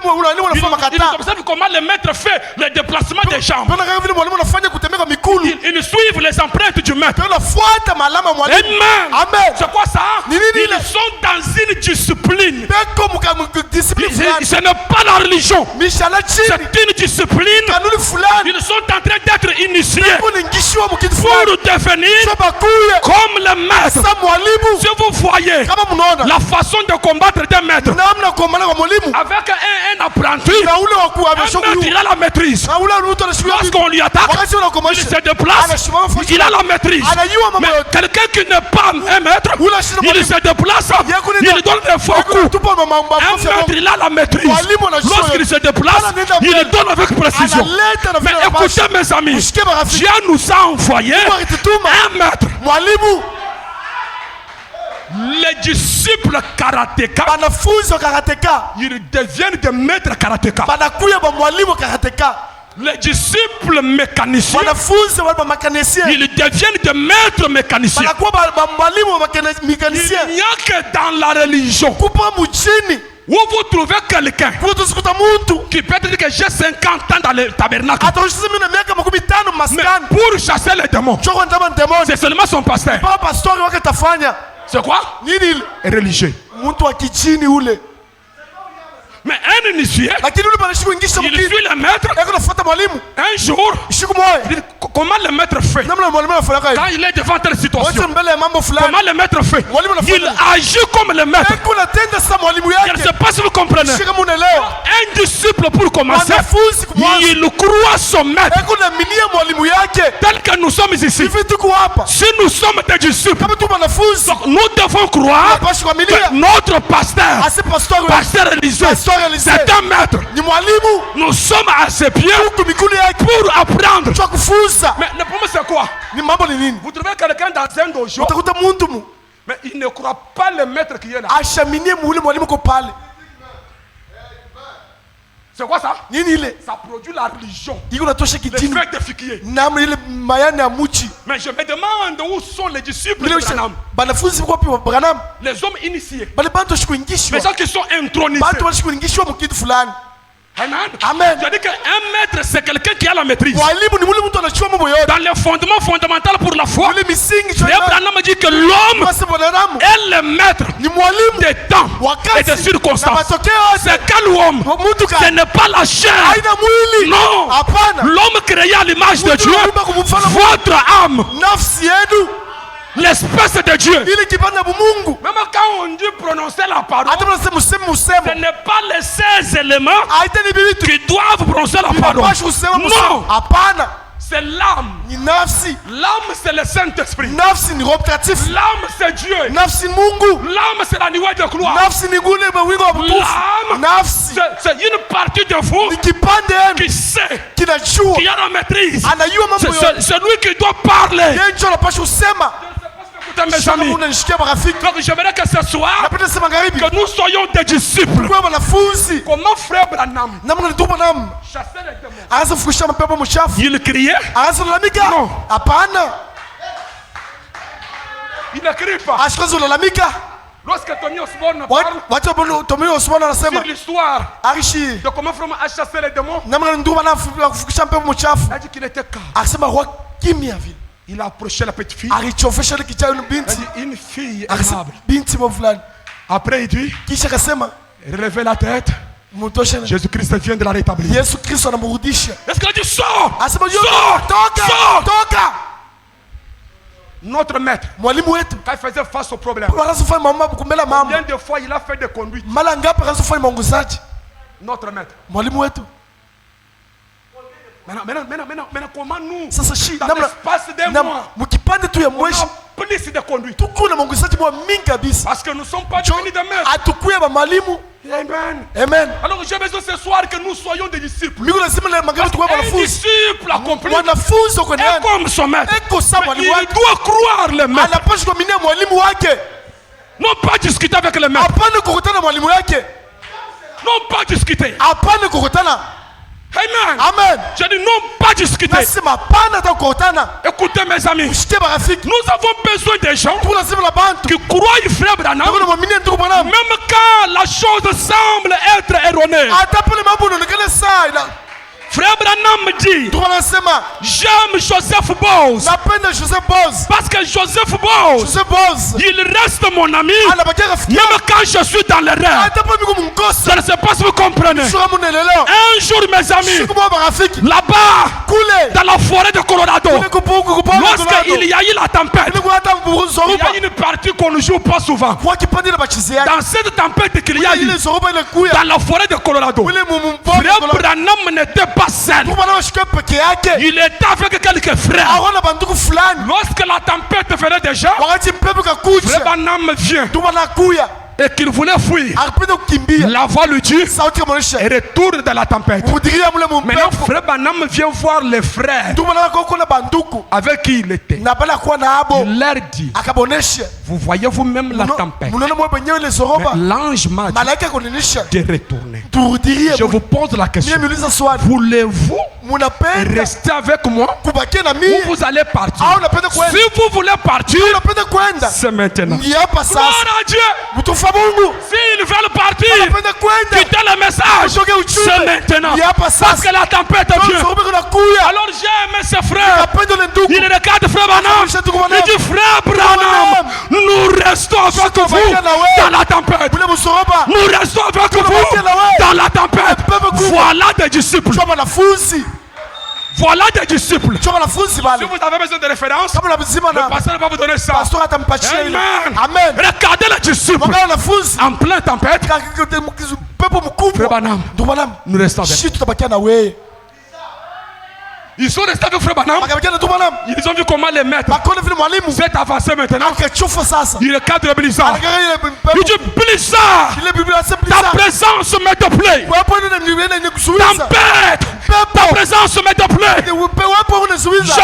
observe comment le maître fait le déplacement des jambes. Ils suivent les empreintes du maître. Amen. C'est quoi ça? Ils sont dans une discipline. Ce n'est pas la religion. C'est une discipline. Ils sont en train d'être initiés pour devenir comme le maître. Si vous voyez la façon de combattre des maîtres avec un apprenti, un maître, il a la maîtrise. Lorsqu'on lui attaque, il se déplace, il a la maîtrise. Mais quelqu'un qui n'est pas un maître, il se déplace, il donne des faux coups. Un maître, il a la maîtrise. Lorsqu'il se déplace, il donne avec précision. Mais écoutez mes amis, Dieu nous a envoyé un maître. Les disciples karatéka, ils deviennent des maîtres karatéka. Les disciples mécaniciens, ils deviennent des maîtres mécaniciens. Il n'y a que dans la religion où vous trouvez quelqu'un qui peut dire que j'ai 50 ans dans le tabernacle, mais pour chasser les démons, c'est seulement son pasteur. C'est quoi? Religieux. Mais un initié, il suit le maître. Un jour, comment le maître fait quand il est devant telle situation? Comment le maître fait? Il agit comme le maître. Je ne sais pas si vous comprenez. Un disciple, pour commencer, il croit son maître. Tel que nous sommes ici, si nous sommes des disciples, nous devons croire que notre pasteur, pasteur religieux, c'est un maître. Nous sommes à ses pieds pour apprendre. Mais le problème c'est quoi? Vous trouvez quelqu'un dans un dojo, mais il ne croit pas le maître qui est là. C'est quoi ça? Ça produit la religion. Le fait de fiquier. Mais je me demande où sont les disciples de Branham. Les hommes initiés. Les gens qui sont intronisés. Amen. Je dis qu'un maître, c'est quelqu'un qui a la maîtrise. Dans les fondements fondamentaux pour la foi, Abraham dit que l'homme est le maître des temps et des circonstances. C'est quel homme? Ce n'est pas la chair. Non. L'homme créé à l'image de Dieu, votre âme, l'espèce de Dieu. Même quand on dit prononcer la parole, ce n'est pas les 16 éléments qui doivent prononcer la parole. Non. C'est l'âme. L'âme c'est le Saint-Esprit. L'âme c'est Dieu. L'âme c'est la nuée de gloire. L'âme c'est une partie de vous qui sait, qui a la maîtrise. C'est lui qui doit parler. Écoutez mes amis. Donc j'aimerais que ce soir, que nous soyons des disciples. Comment frère Branham chassait les démons? Il criait? Non. Il ne crie pas. Lorsque Tony Osborne parle sur l'histoire de comment Froma a chassé les démons, il a dit qu'il était calme. Il a approché la petite fille. Il a dit une fille aimable. Après il dit, relevez la tête. Jésus-Christ vient de la rétablir. Est-ce qu'il a dit sors? Sors! Notre maître, quand il faisait face au problème, combien de fois il a fait des conduites? Notre maître. Maintenant, comment nous, dans l'espace d'un mois, on a plus de conduites? Parce que nous ne sommes pas devenus des maîtres. Amen. Alors j'ai besoin ce soir que nous soyons des disciples. Un disciple accompli est comme son maître. Mais il doit croire le maître. Non pas discuter avec le maître. Non pas discuter. Amen. Je dis non pas discuter. Écoutez mes amis, nous avons besoin des gens qui croient frère Branham, même quand la chose semble être erronée. Frère Branham dit, j'aime Joseph Bose. Parce que Joseph Bose, il reste mon ami. Même quand je suis dans les rêves. Je ne sais pas si vous comprenez. Un jour mes amis, là-bas, dans la forêt de Colorado, lorsqu'il y a eu la tempête, il y a une partie qu'on ne joue pas souvent. Dans cette tempête qu'il y a eu, dans la forêt de Colorado, Frère Branham n'était pas seul. Il était avec quelques frères. Lorsque la tempête venait déjà, Frère Branham vient et qu'il voulait fuir. La voix lui dit, retourne dans la tempête. Maintenant Frère Branham vient voir les frères avec qui il était. Il leur dit, vous voyez vous-même la tempête. L'ange m'a dit de retourner. Je vous pose la question, voulez-vous rester avec moi ou vous allez partir? Si vous voulez partir, c'est maintenant. Gloire à Dieu. S'ils veulent partir, quittez le message, c'est maintenant. Parce que la tempête vient. Alors j'ai aimé ce frère. Il regarde frère Branham. Il dit frère Branham, nous restons avec vous dans la tempête. Nous restons avec vous dans la tempête. Voilà des disciples. Voilà des disciples. Si vous avez besoin de références, le pasteur va vous donner ça. Amen. Regardez les disciples en pleine tempête. Frère Branham, nous restons avec. Ils sont restés avec Frère Branham. Ils ont vu comment les maîtres s'est avancé maintenant. Il regarde le blizzard. Il dit blizzard, ta présence me te plaît. Tempête, ta présence me te plaît. Je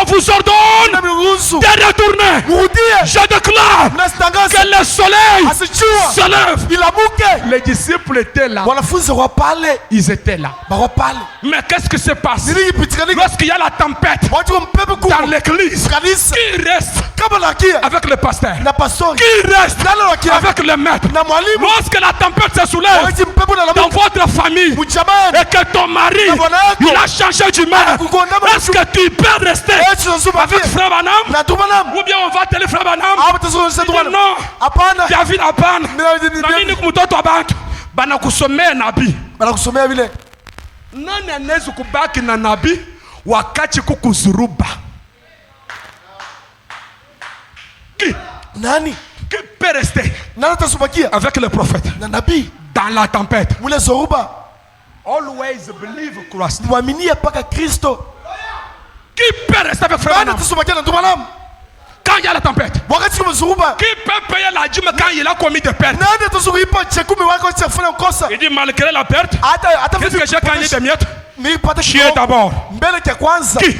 vous ordonne de retourner. Je déclare que le soleil se lève. Les disciples étaient là. Ils étaient là. Mais qu'est-ce qui se passe lorsqu'il y a la tempête dans l'église? Qui reste avec le pasteur? Qui reste avec le maître? Lorsque la tempête se soulève dans votre famille et que ton mari il a changé d'humeur, est-ce que tu peux rester avec Frère Branham? Ou bien on va télé Frère Branham? Non, David Aban Namini kumutoto abantu banakusomea nabii. Nani anaweza kubaki na nabii wakati kukuzuruba? Qui peut rester avec le prophète dans la tempête? Always believe Christ. Qui peut rester avec Frère Branham quand il y a la tempête? Qui peut payer la dîme quand il a commis des pertes? Il dit malgré la perte, qu'est-ce que j'ai gagné des miettes? Qui est d'abord? Qui?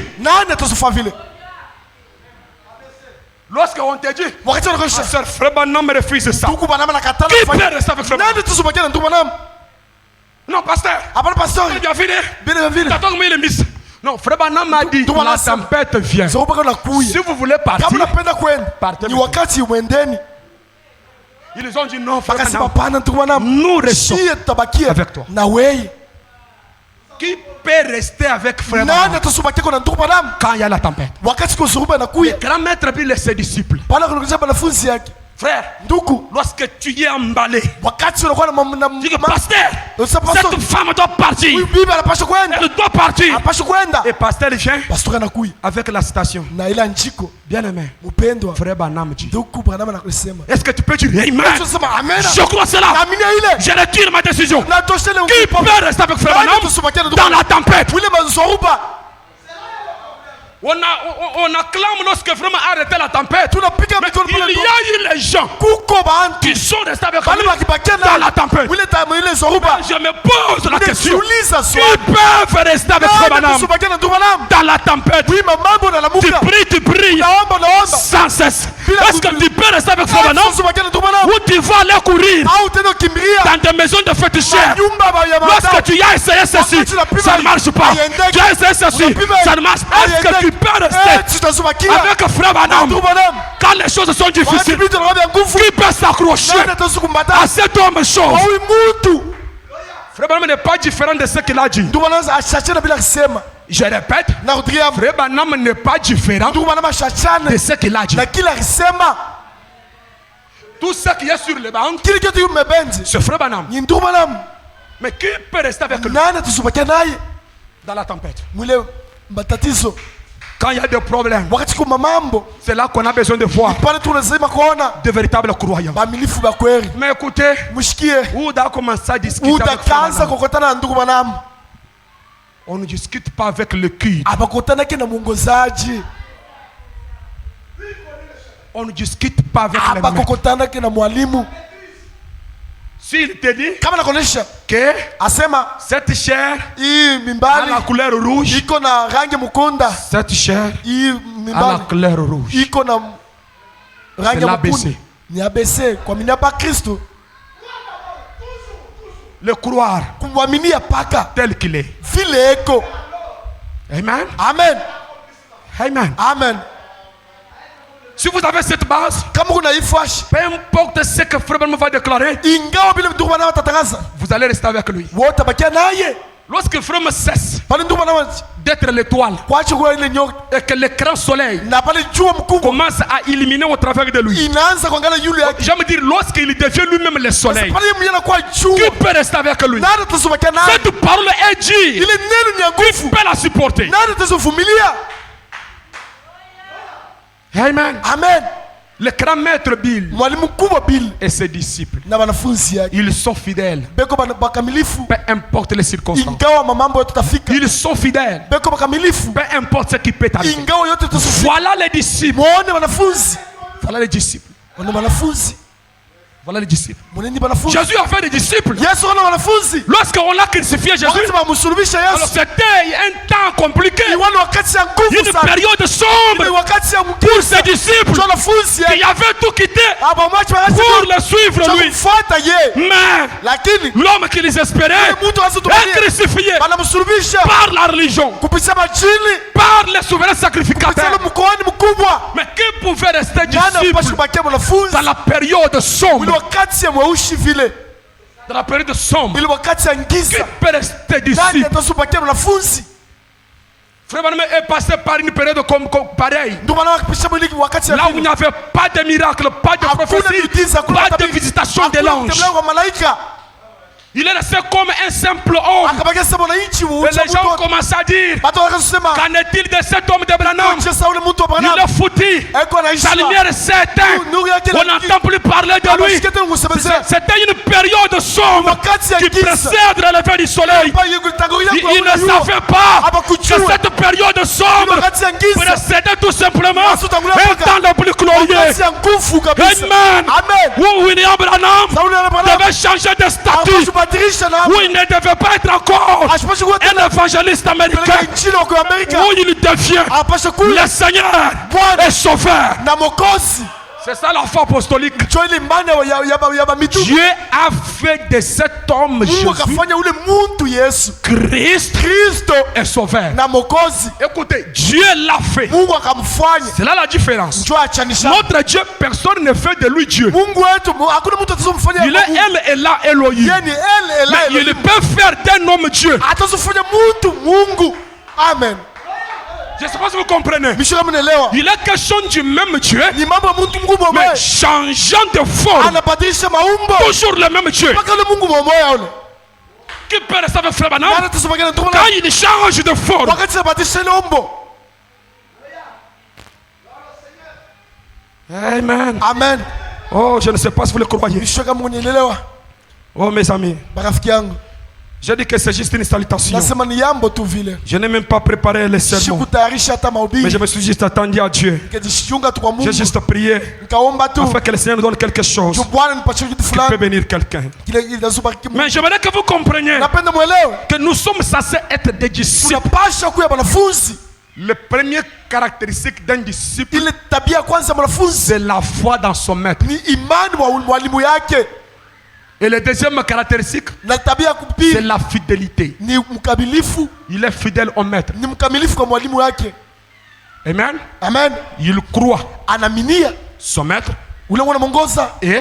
Lorsqu'on te dit,
wakati wanakuonyesha
Pasteur Frère Branham refuse ça.
ndugu Branham anakataa
Qui
kufanya.
peut rester avec Frère Branham?
Nani tusubakia na ndugu Branham?
Non, pasteur.
Hapana pastor.
Bien vite.
Bien vile.
T'attends que il miss. Non, Frère Branham a dit, la tempête vient. Si vous voulez partir,
kama unapenda kwenda,
partez.
ni wakati mwendeni.
Ils ont dit non, Frère
Wakasema
Branham.
pana ndugu Branham.
Nous restons
Shie tutabakia
avec toi.
na wewe.
Qui peut rester avec Frère
Nani
Branham
atasubakia kwa ndugu Branham?
quand il y a la tempête?
Wakati kwa suruba inakuya.
Le grand maître puis ses disciples.
Pala kunakuja wanafunzi yake.
Frère,
Ndugu,
lorsque tu y es emballé,
wakati unakuwa na
dis que pasteur,
pastor,
cette femme doit partir.
huyu bibi anapaswa kwenda.
Elle doit partir.
Anapaswa kwenda.
Et pasteur vient
Pastor anakuya
avec la citation.
na ila njiko.
Bien aimé,
Mpendwa,
Frère Branham dit.
ndugu Branham anakusema.
Est-ce que tu peux dire Amen?
Sema amen.
Je crois cela.
Naamini ile.
Je retire ma décision.
Na toshele
Qui peut rester avec Frère Branham dans la tempête?
Wile mazoruba.
On acclame lorsque vraiment arrêté la tempête.
Tunapiga
Mais
mikono
il y a eu les gens
kuko bantu
qui sont restés avec
bali
lui
bakibakia
dans la tempête.
Wile tamu ile zoruba.
Je me pose la question.
Uliza
Qui
swali.
peuvent rester avec Frère Branham
Tusubakia na ndugu Branham.
dans la tempête?
Oui, mambo na lamuka.
Tu pries
Naomba.
sans cesse. Est-ce que tu peux rester avec Frère Branham
Tusubakia na ndugu Branham.
ou tu vas aller courir
Au tena kimbiria.
dans des maisons de féticheurs?
Nyumba ba ya
Lorsque tu as essayé ceci, ça ne marche pas. Tu as essayé ceci, ça ne marche pas. Est-ce que tu peux rester avec Frère Branham quand les choses sont difficiles? Qui peut s'accrocher à cet homme chose? Frère Branham n'est pas différent de ce qu'il a dit. Je répète, Frère Branham n'est pas différent de ce qu'il a dit. Tout ce qui est sur le banc, c'est Frère Branham. Mais qui peut rester avec lui dans la tempête? Quand il y a des problèmes, c'est là qu'on a besoin de voir de véritables croyants. Mais écoutez, Ouda a commencé à discuter avec Frère Branham. On ne discute pas avec le cul. On ne discute pas avec les mains. S'il te dit que cette chair a la couleur rouge, cette chair a la couleur rouge, c'est l'ABC. Le croire tel qu'il est. Amen.
Amen.
Amen.
Amen.
Si vous avez cette base, peu importe ce que Frère Branham va déclarer, vous allez rester avec lui. Lorsque Frère Branham cesse d'être l'étoile et que l'écran soleil commence à illuminer au travers de lui, j'aime dire, lorsqu'il devient lui-même le soleil, qui peut rester avec lui? Cette parole est dit, qui peut la supporter? Amen.
Amen.
Le grand maître Bill et ses disciples, ils sont fidèles. Peu importe les circonstances, ils sont fidèles. Peu importe ce qui peut arriver. Voilà les disciples. Voilà les disciples. Voilà les disciples. Jésus a fait des disciples. Lorsqu'on l'a crucifié, Jésus, alors c'était un temps compliqué, une période sombre pour ses disciples qui avaient tout quitté pour le suivre lui. Mais l'homme qui les espérait est crucifié par la religion, par les souverains sacrificateurs. Mais qui pouvait rester disciple dans la période sombre? Dans la période sombre, qui peut rester disciple? Frère Branham est passé par une période comme pareille. Là où il n'y avait pas de miracle, pas de prophétie, pas de visitation de l'ange. Il est resté comme un simple homme. Et les gens commencent à dire, qu'en est-il de cet homme de Branham? Il est foutu. Sa lumière s'est éteinte. On n'entend plus parler de lui. C'était une période sombre qui précède le lever du soleil. Il ne savait pas que cette période sombre précédait tout simplement un temps le plus glorieux. Amen. Où William Branham devait changer de statut. où il ne devait pas être encore un évangéliste américain, où il devient le Seigneur et Sauveur. C'est ça la foi apostolique. Dieu a fait de cet homme Jésus Christ est Sauveur. Écoutez, Dieu l'a fait. C'est là la différence. Notre Dieu, personne ne fait de lui Dieu. Il est elle et là Elohim. Mais il peut faire d'un homme Dieu.
Amen.
Je ne sais pas si vous comprenez. Il est question du même Dieu, mais changeant de forme. Toujours le même Dieu. Qui peut rester avec Frère Branham quand il change de forme? Amen.
Amen.
Oh, je ne sais pas si vous le croyez. Oh, mes amis. J'ai dit que c'est juste une salutation. Je n'ai même pas préparé les sermons. Mais je me suis juste attendu à Dieu. J'ai juste prié afin que le Seigneur nous donne quelque chose qui peut bénir quelqu'un. Mais j'aimerais que vous compreniez que nous sommes censés être des disciples. Le premier caractéristique d'un disciple, c'est la foi dans son maître. Et le deuxième caractéristique, c'est la fidélité. Il est fidèle au maître. Amen.
Amen.
Il croit son maître et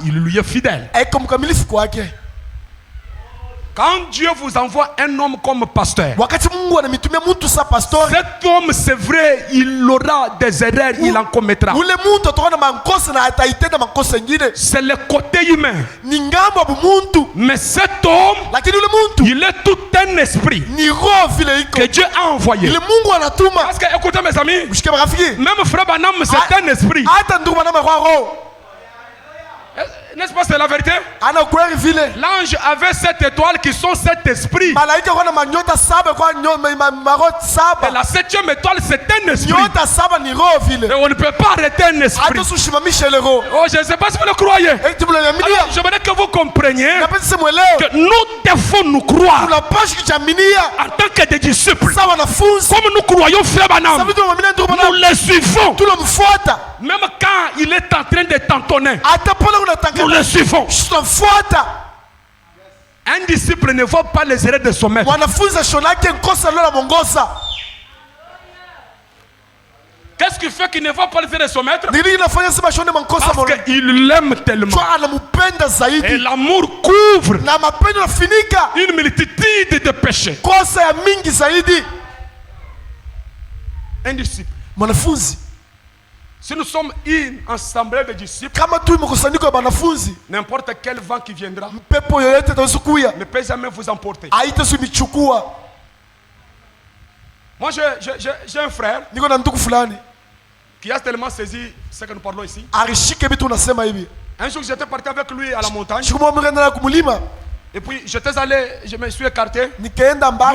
il lui est fidèle. Quand Dieu vous envoie un homme comme pasteur, cet homme, c'est vrai, il aura des erreurs, il en commettra. C'est le côté humain. Mais cet homme, il est tout un esprit que Dieu a envoyé. Parce que, écoutez mes amis, même Frère Branham, c'est un esprit. N'est-ce pas, c'est la vérité? L'ange avait 7 étoiles qui sont 7 esprits. Et la 7e étoile, c'est un esprit. Et on ne peut pas arrêter un esprit. Oh, je ne sais pas si vous le croyez. Alors, je voudrais que vous compreniez que nous devons nous croire en tant que des disciples. Comme nous croyons Frère Branham, nous les suivons. Même quand il est en train de t'entonner, nous le suivons. Un disciple ne voit pas les erreurs de son maître. Qu'est-ce qui fait qu'il ne voit pas les erreurs de son maître? Parce qu'il l'aime tellement. Et l'amour couvre une multitude de péchés. Un disciple. Si nous sommes une assemblée de disciples, n'importe quel vent qui viendra ne peut jamais vous emporter. Moi, j'ai un frère qui a tellement saisi ce que nous parlons ici. Un jour, j'étais parti avec lui à la montagne. Et puis j'étais allé, je me suis écarté. Lui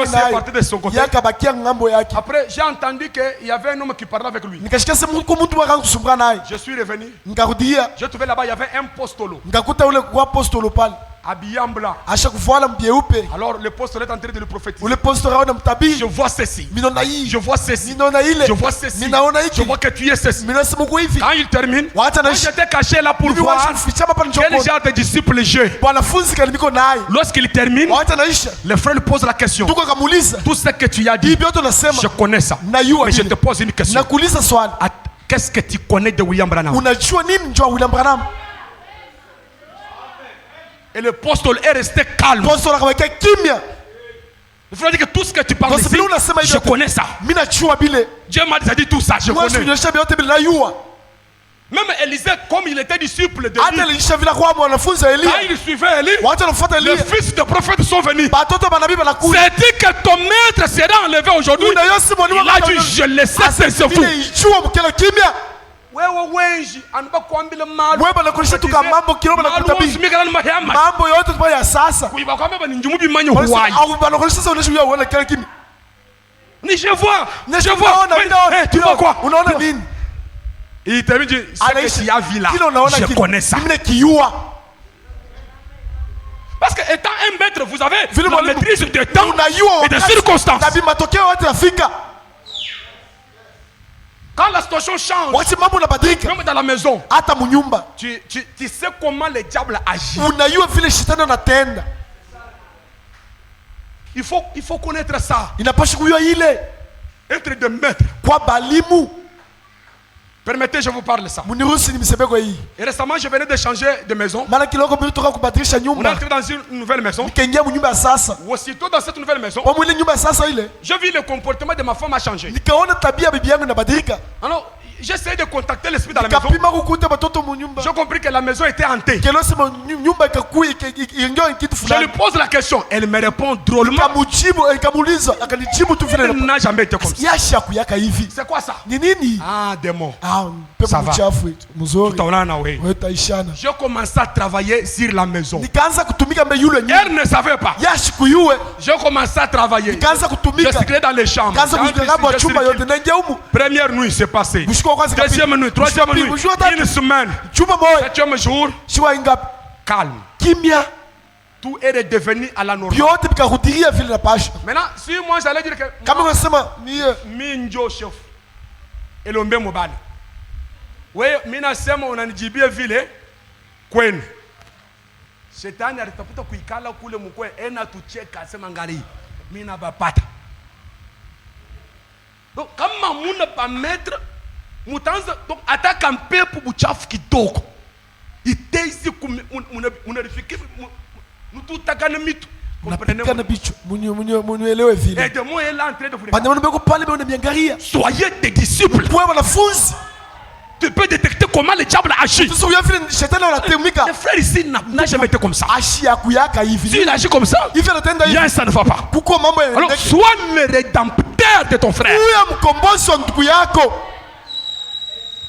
aussi est parti de son côté. Après, j'ai entendu qu'il y avait un homme qui parlait avec lui. Je suis revenu. J'ai trouvé là-bas, il y avait un postolo. Habillé en blanc. Alors le pasteur est en train de le prophétiser. Je vois ceci. Je vois ceci. Je vois ceci. Je vois que tu es ceci. Quand il termine, j'étais caché là pour voir quel genre de disciple j'ai. Lorsqu'il termine, le frère lui pose la question. Tout ce que tu as dit, je connais ça. Mais je te pose une question. Qu'est-ce que tu connais de William Branham? Et le apôtre est resté calme. Il faut dire que tout ce que tu parles ici, je connais ça. Dieu m'a dit tout ça, je connais. Même Élisée, comme il était disciple de Élie, quand il suivait Élie, les fils de prophètes sont venus. C'est dit que ton maître sera enlevé aujourd'hui. Il a dit, je le sais, c'est vous. Je vois. Tu vois quoi? Et il termine, ce que tu as vu là, je connais ça. Parce que maître, vous avez la maîtrise des temps et des circonstances. Quand la situation change, même dans la maison, tu sais comment le diable agit. Il faut connaître ça. Être de maître. Permettez, je vous parle de ça. Et récemment, je venais de changer de maison. On est entré dans une nouvelle maison. Aussitôt dans cette nouvelle maison, je vis le comportement de ma femme a changé. Alors, j'ai essayé de contacter l'esprit dans la maison. J'ai compris que la maison était hantée. Je lui pose la question. Elle me répond drôlement. Elle n'a jamais été comme ça. C'est quoi ça? Ah, démon. Ça va. Je commençais à travailler sur la maison. Elle ne savait pas. Je commençais à travailler. Je circulais dans les chambres. Première nuit, c'est passé. Deuxième nuit, troisième nuit, une semaine, septième jour, calme. Tout est redevenu à la normale. Maintenant, si moi j'allais dire que Minjo chef, et l'homme mobile. Oui, mina sema unanijibia vile kwenu. Shetani alitafuta kuikala kule mkwe ena tucheka sema ngali mina bapata. Donc kama muna pa mettre mutanza donc ataka mpepo buchafu kidogo. Itezi unarifikiri nututakana mitu. Soyez des disciples. Tu peux détecter comment le diable agit. Le frère ici n'a jamais été comme ça. S'il agit comme ça, ça ne va pas. Alors sois le rédempteur de ton frère.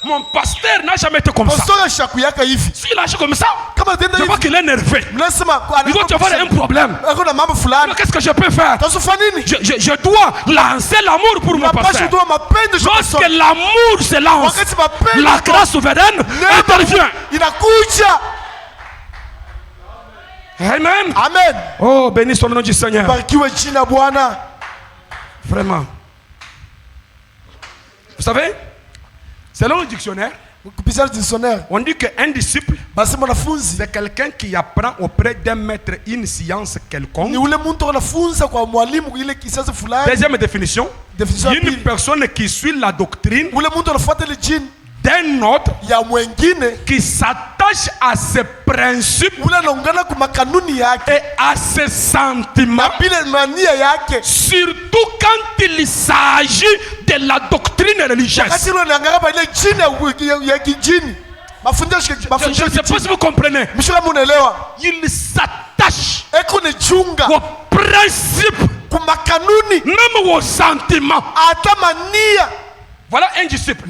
Mon pasteur n'a jamais été comme ça. S'il agit comme ça, je vois qu'il est nerveux. Il doit y avoir un problème. Qu'est-ce que je peux faire? Je dois lancer l'amour pour mon pasteur. Lorsque l'amour se lance, la grâce souveraine intervient. Amen.
Amen.
Oh, béni soit le nom du Seigneur. Vraiment. Vous savez, selon le dictionnaire, on dit qu'un disciple, c'est quelqu'un qui apprend auprès d'un maître une science quelconque. Deuxième définition, une personne qui suit la doctrine d'un autre qui s'attache à ses principes et à ses sentiments, surtout quand il s'agit de la doctrine religieuse. Je ne sais pas si vous comprenez. Il s'attache aux principes, même aux sentiments. Voilà un disciple.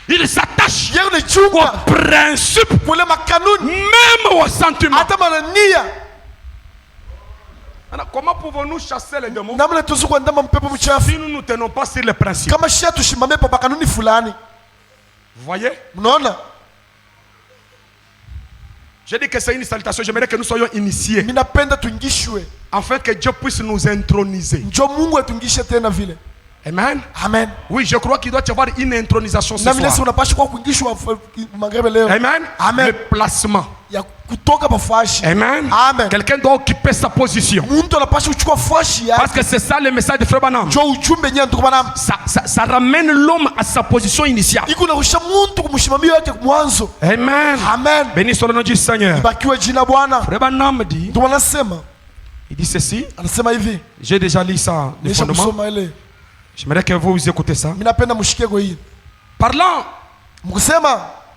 Il s'attache aux principes, même aux sentiments. Alors, comment pouvons-nous chasser les démons si nous ne tenons pas sur les principes? Vous voyez? J'ai dit que c'est une salutation. J'aimerais que nous soyons initiés, afin que Dieu puisse nous introniser. Amen.
Amen.
Oui, je crois qu'il doit y avoir une intronisation ce soir. Amen.
Amen.
Le placement.
Amen.
Amen. Quelqu'un doit occuper sa position. Parce que c'est ça le message de Frère Branham. Ça ramène l'homme à sa position initiale. Amen.
Amen.
Béni soit le nom du Seigneur. Frère Branham dit, il dit ceci. J'ai déjà lu ça de fondement. J'aimerais que vous écoutez ça. Parlant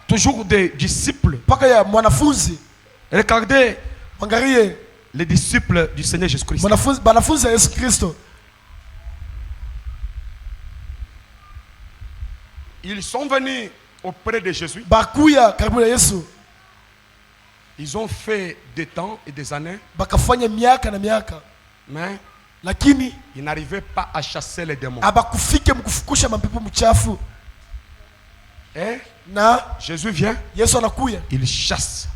toujours des disciples, regardez les disciples du Seigneur Jésus-Christ. Ils sont venus auprès de Jésus. Ils ont fait des temps et des années, mais ils n'arrivaient pas à chasser les démons. Et Jésus vient, il chasse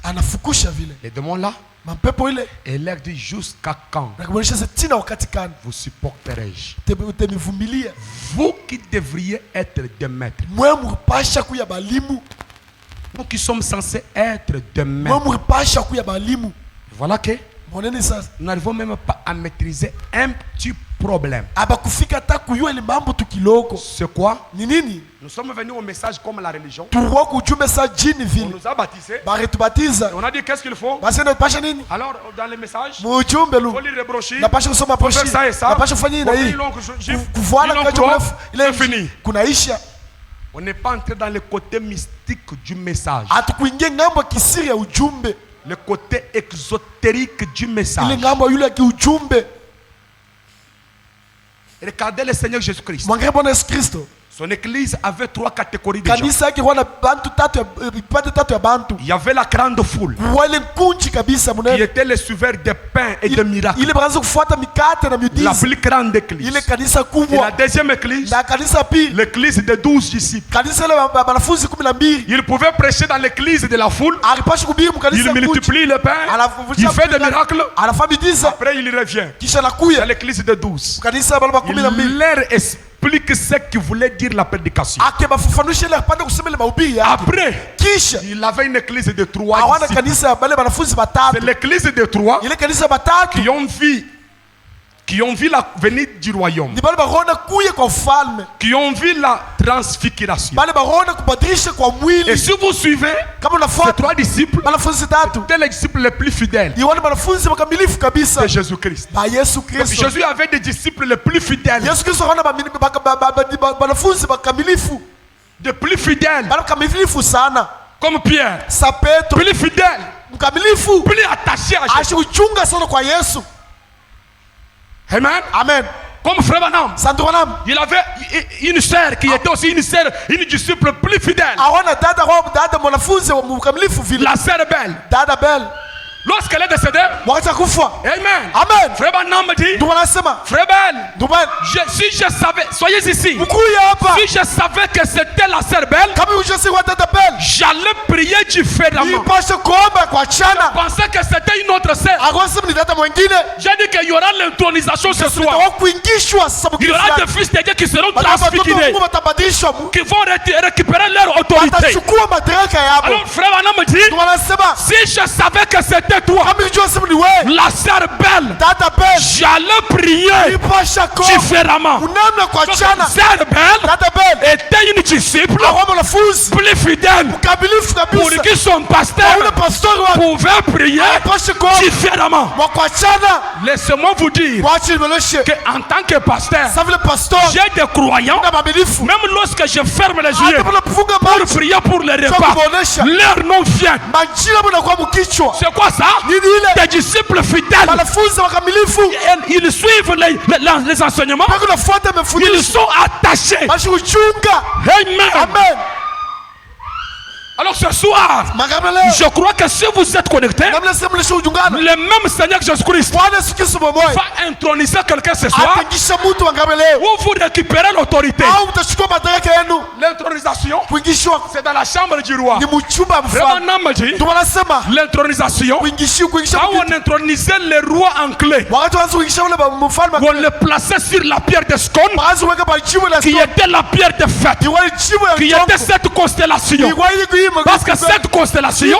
les démons là, Et il leur dit jusqu'à quand vous supporterai-je? Vous qui devriez être des maîtres, nous qui sommes censés être des maîtres, voilà que nous n'arrivons même pas à maîtriser un petit problème. C'est quoi? Nous sommes venus au message comme la religion. On nous a baptisés. On a dit qu'est-ce qu'il faut. Alors dans les messages, il faut lire les brochures, il faut faire ça et ça. C'est fini. On n'est pas entré dans le côté mystique du message, le côté exotérique du message. Regardez le Seigneur Jésus-Christ. Son église avait 3 catégories de gens. Il y avait la grande foule qui était les suiveurs de pain et de miracles. La plus grande église. Et la deuxième église, l'église des 12 disciples. Il pouvait prêcher dans l'église de la foule. Il multiplie le pain. Il fait des miracles. Après il revient dans l'église de 12. Il leur explique ce qu'il voulait dire la prédication. Après, il avait une église de 3 disciples. C'est l'église de 3 qui ont vu la venue du royaume, qui ont vu la transfiguration. Et si vous suivez ces 3 disciples, c'était les disciples les plus fidèles de Jésus-Christ. Jésus avait des disciples les plus fidèles, de plus fidèles, comme Pierre, plus fidèle, plus attaché à Jésus. Amen.
Amen.
Comme Frère Branham, il avait une sœur qui était aussi une disciple plus fidèle. La sœur belle. Lorsqu'elle est décédée, Amen.
Amen.
Frère Branham me dit, Frère Belle, si je savais, soyez ici, si je savais que c'était la sœur Belle, j'allais prier différemment. Je pensais que c'était une autre sœur. J'ai dit qu'il y aura l'intronisation ce soir. Il y aura des fils de Dieu qui seront transfigurés, qui vont récupérer leur autorité. Alors Frère Branham me dit, si je savais que c'était toi, la sœur Belle, j'allais prier différemment. La sœur Belle était une disciple plus fidèle pour qui son pasteur pouvait prier différemment. Laissez-moi vous dire qu'en tant que pasteur, j'ai des croyants, même lorsque je ferme les yeux pour prier pour les repas, leur nom vient. C'est quoi ça? Des disciples fidèles. Ils suivent les enseignements. Ils sont attachés. Amen. Alors ce soir, je crois que si vous êtes connectés, le même Seigneur Jésus-Christ va introniser quelqu'un ce soir, où vous récupérez l'autorité. L'intronisation, c'est dans la chambre du roi. L'intronisation, quand on intronisait les rois en clé, on les plaçait sur la pierre de Scone, qui était la pierre de fête, qui était cette constellation. Parce que cette constellation,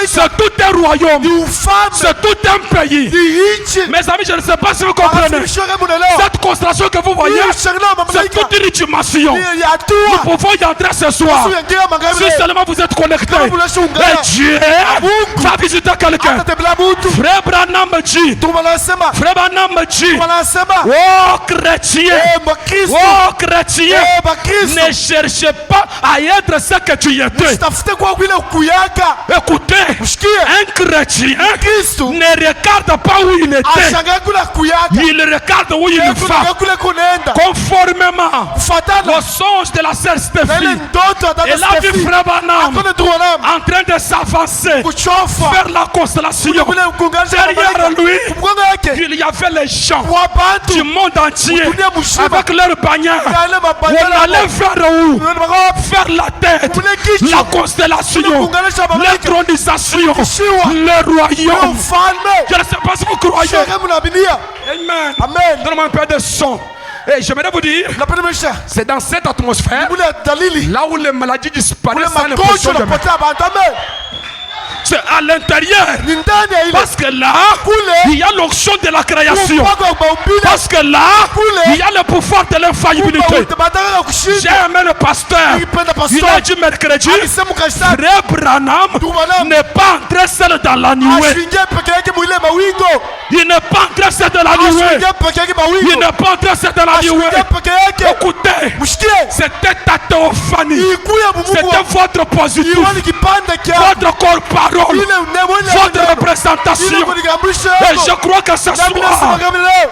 c'est tout un royaume, c'est tout un pays. Mes amis, je ne sais pas si vous comprenez. Cette constellation que vous voyez, c'est toute une dimension. Nous pouvons y entrer ce soir. Si seulement vous êtes connectés. Et Dieu va visiter quelqu'un. Frère Branham dit, oh chrétien, ne cherchez pas à être ce que tu étais. Écoutez, un chrétien ne regarde pas où il était, il regarde où il va, conformément au songe de la sœur Stéphanie. Et là, vu Frère Branham en train de s'avancer vers la constellation. Derrière lui, il y avait les gens du monde entier avec leurs bannières. On allait vers où? Vers la tête, la constellation, l'intronisation, le royaume. Je ne sais pas si vous croyez. Amen.
Amen.
Donne-moi un peu de son. Et j'aimerais vous dire, c'est dans cette atmosphère, là où les maladies disparaissent sans l'impression de mort. C'est à l'intérieur. Parce que là, il y a l'onction de la création. Parce que là, il y a le pouvoir de l'infaillibilité. J'ai aimé le pasteur. Il a dit mercredi, Frère Branham n'est pas entré seul dans la nuée. Il n'est pas entré seul dans la nuée. Il n'est pas entré seul dans la nuée. Écoutez, c'était ta théophanie. C'était votre positif. Votre corps parole. Votre représentation. Et je crois que ce soir,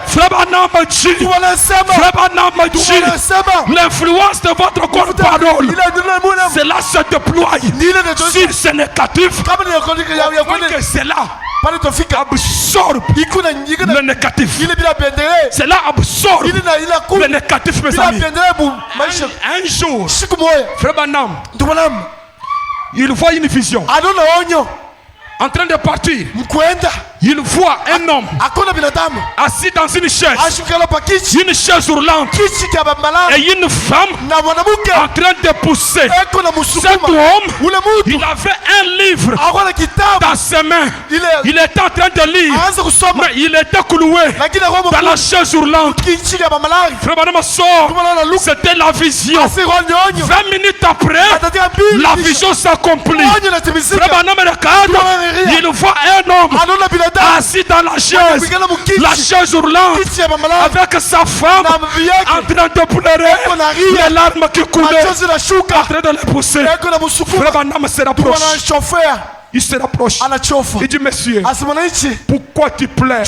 Frère Branham dit, l'influence de votre corps parole, cela se déploie. Si c'est négatif, que cela absorbe le négatif. Cela absorbe le négatif, mes amis. Un jour, Frère Branham, il voit une vision. En train de partir, il voit un homme assis dans une chaise roulante, et une femme en train de pousser. Cet homme, il avait un livre dans ses mains. Il était en train de lire, mais il était cloué dans la chaise roulante. Frère Branham sort, c'était la vision. 20 minutes après, la vision s'accomplit. Frère Branham regarde, il voit un homme assis dans la chaise roulante, avec sa femme en train de pleurer, les larmes qui coulaient, en train de les pousser. Frère Branham se rapproche. Il se rapproche. Il dit, monsieur, pourquoi tu pleures?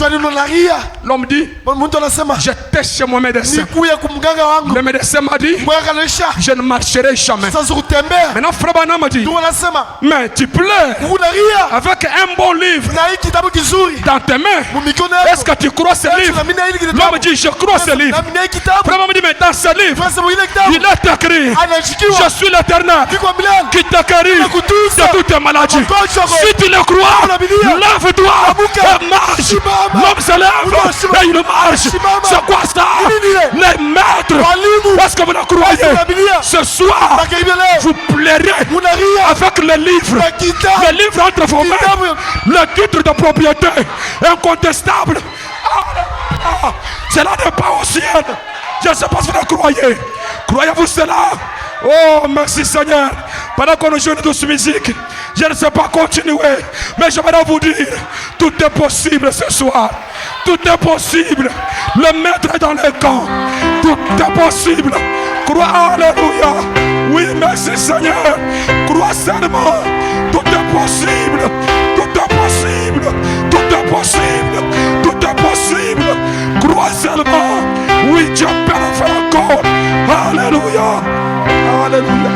L'homme dit, j'étais chez mon médecin. Le médecin m'a dit, je ne marcherai jamais. Maintenant, Frère Branham m'a dit, mais tu pleures avec un bon livre dans tes mains. Est-ce que tu crois ce livre? L'homme dit, je crois ce livre. Frère Branham dit, mais dans ce livre, il est écrit, je suis l'Éternel qui t'a guéri de toutes tes maladies. Si tu le crois, lève-toi et marche. L'homme se lève et il marche. C'est quoi ça? Les maîtres. Est-ce que vous le croyez? Ce soir, vous plairez avec le livre. Le livre entre vos mains. Le titre de propriété incontestable. Cela n'est pas au ciel. Je ne sais pas si vous le croyez. Croyez-vous cela? Oh, merci Seigneur. Pendant qu'on joue douce musique, je ne sais pas continuer, mais j'aimerais vous dire, tout est possible ce soir. Tout est possible. Le maître est dans le camp. Tout est possible. Crois, alléluia. Oui, merci Seigneur. Crois seulement. Tout est possible. Tout est possible. Tout est possible. Tout est possible. Crois seulement. Oui, Dieu peut le faire encore. Alléluia. Alléluia.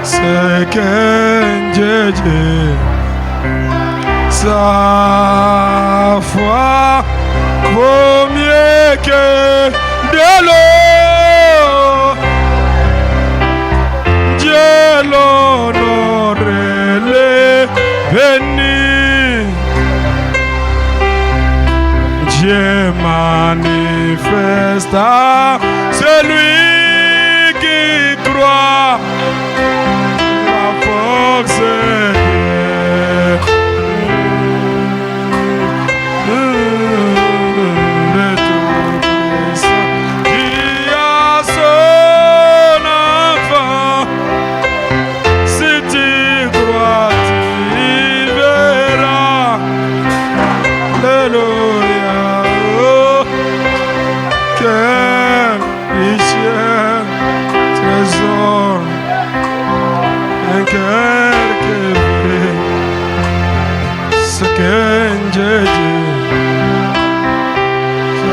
C'est qu'un Dieu
Sa foi vaut mieux que de l'eau. Dieu l'honore, le bénit. Dieu manifeste à celui qui croit la force de qui a son enfant. Si tu crois, tu verras. Alléluia. Oh, quel richesse, trésor, un cœur qui brille, ce que Dieu dit.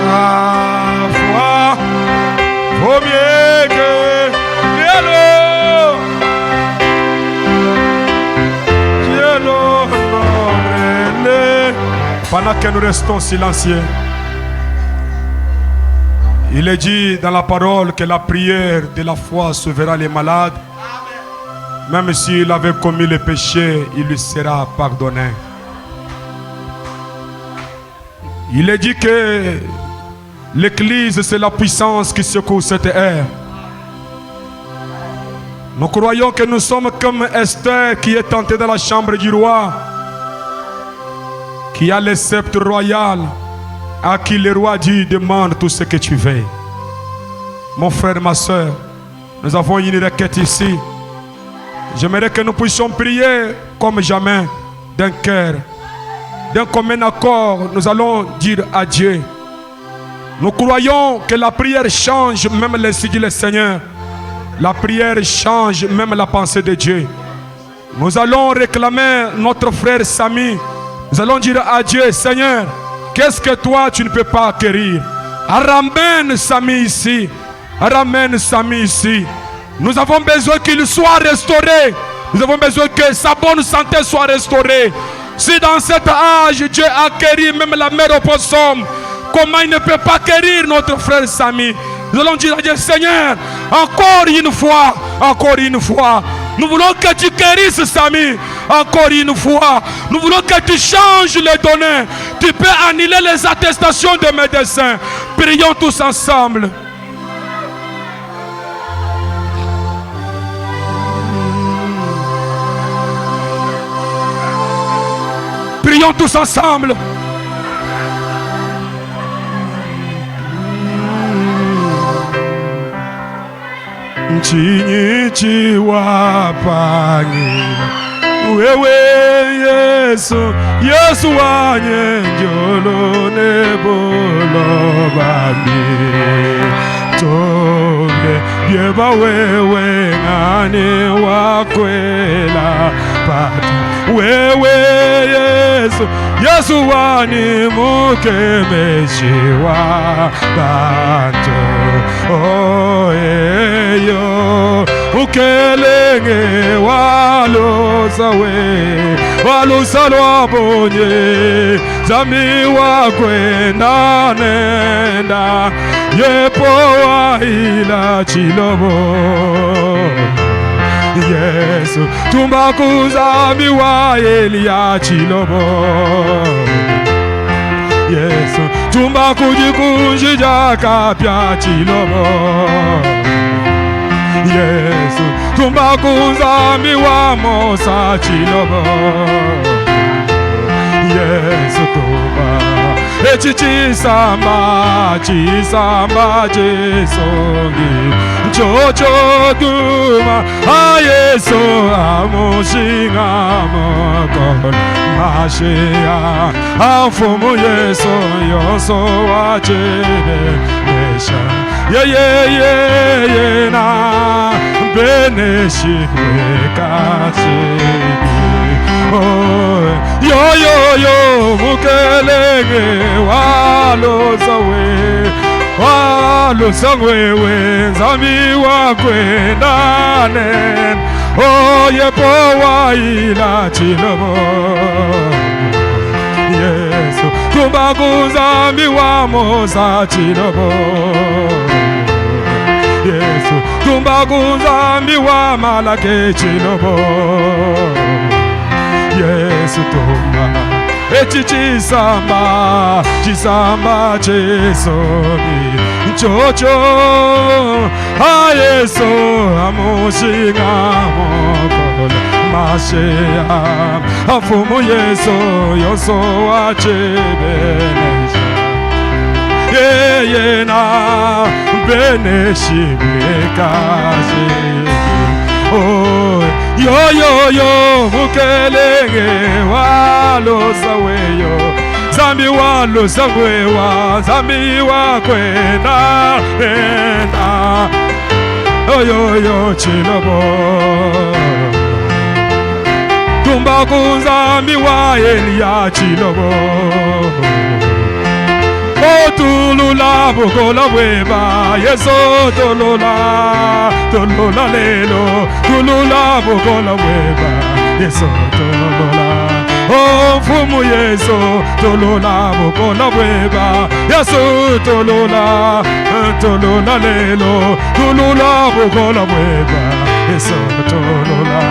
Sa foi vaut mieux que l'eau. Dieu l'honore. Pendant que nous restons silencieux, il est dit dans la parole que la prière de la foi sauvera les malades. Même s'il avait commis le péché, il lui sera pardonné. Il est dit que l'Église, c'est la puissance qui secoue cette ère. Nous croyons que nous sommes comme Esther qui est entrée dans la chambre du roi, qui a le sceptre royal, à qui le roi dit: demande tout ce que tu veux. Mon frère, ma soeur, nous avons une requête ici. J'aimerais que nous puissions prier comme jamais, d'un cœur, d'un commun accord. Nous allons dire à Dieu. Nous croyons que la prière change même l'Esprit du Seigneur. La prière change même la pensée de Dieu. Nous allons réclamer notre frère Sami. Nous allons dire à Dieu: Seigneur, qu'est-ce que toi tu ne peux pas acquérir? Ramène Sami ici. Ramène Sami ici. Nous avons besoin qu'il soit restauré. Nous avons besoin que sa bonne santé soit restaurée. Si dans cet âge Dieu a acquéri même la mère opossum, comment il ne peut pas acquérir notre frère Sami? Nous allons dire à Dieu: Seigneur, encore une fois, encore une fois. Nous voulons que tu guérisses Sami. Encore une fois. Nous voulons que tu changes les données. Tu peux annuler les attestations de médecins. Prions tous ensemble. Prions tous ensemble. Chini chiwapani wewe Yesu, Yesu wanye njolo nebolo bami tobe yeba wewe ngane wakwela pata wewe Yesu, Yesu wani mukemeshiwa banjo oh eyo ukelenge walosa lwabonye zami wakwenda nenda yepo waila chilobo Yesu tumbakuzami wa Elia chilobo Yesu tumbakujikunjija kapya chilobo Yesu tumbakuzami wa Mosa chilobo Yesu tumba chisamba chisongi chocho tuma a Yesu amushinga mokon mashia afumu Yesu yoso wachebe mesha ye na beneshi wekasi oh yo mukelenge walosangwewe nzami wakwendane oh yepo waila chilobo tumba kuzambi wa moza chilobo Yesu tumba kuzambi wa malake chilobo Yesu tumba echi chisamba chesomi chocho ha Yesu amushinga mokola Mashiach afumu Yesu yoso achebenesha yeye na beneshi mekashi oh yo mukelenge walo saweyo zambi walo sawewa zambi wakwenda enda oh yo chilobo tumba kuzambi wa Elia chilobo o tulula bukola weba Yeso tulula lelo tulula bukola weba Yeso tulula o fumu Yeso tulula bukola weba Yeso tulula lelo tulula bukola weba Yeso tulula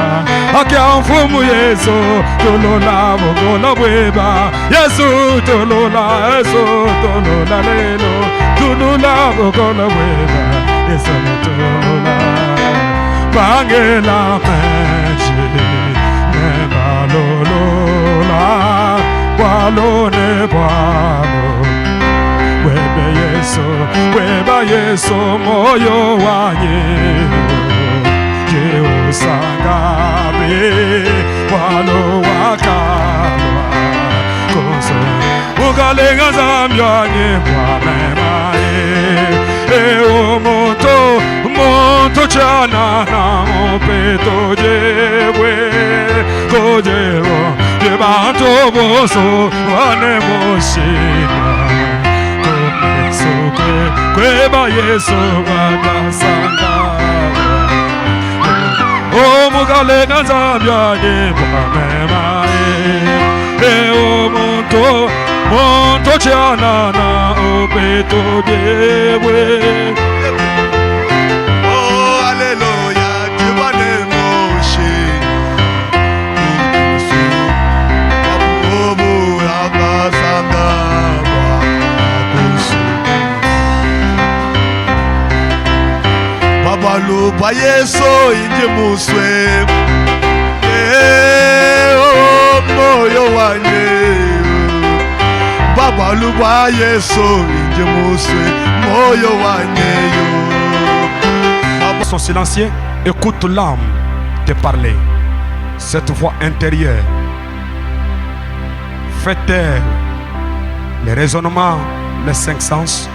akia mfumu Yesu tulula bukola weba Yesu tulula lelo tulula bukola weba Yesu tulula bangela mechi nebalolola walone bwalo weba Yesu moyo wanye usangabe walo wakalwa koso ugalenga zambyanye kwa memae o moto chana na opeto jewe kojewo jebanto boso wane moshina komeso kweba Yesu wakasanga o mugalenga zambyanye bwamemae o monto chana na opeto jewe
oh hallelujah jibane moshe abu akasanga bakusu babalu ba Yesu inje muswe oh moyo wanye babalu ba Yesu inje muswe moyo wanye yo.
Son silencieux, écoute l'âme te parler. Cette voix intérieure fait taire les raisonnements, les cinq sens.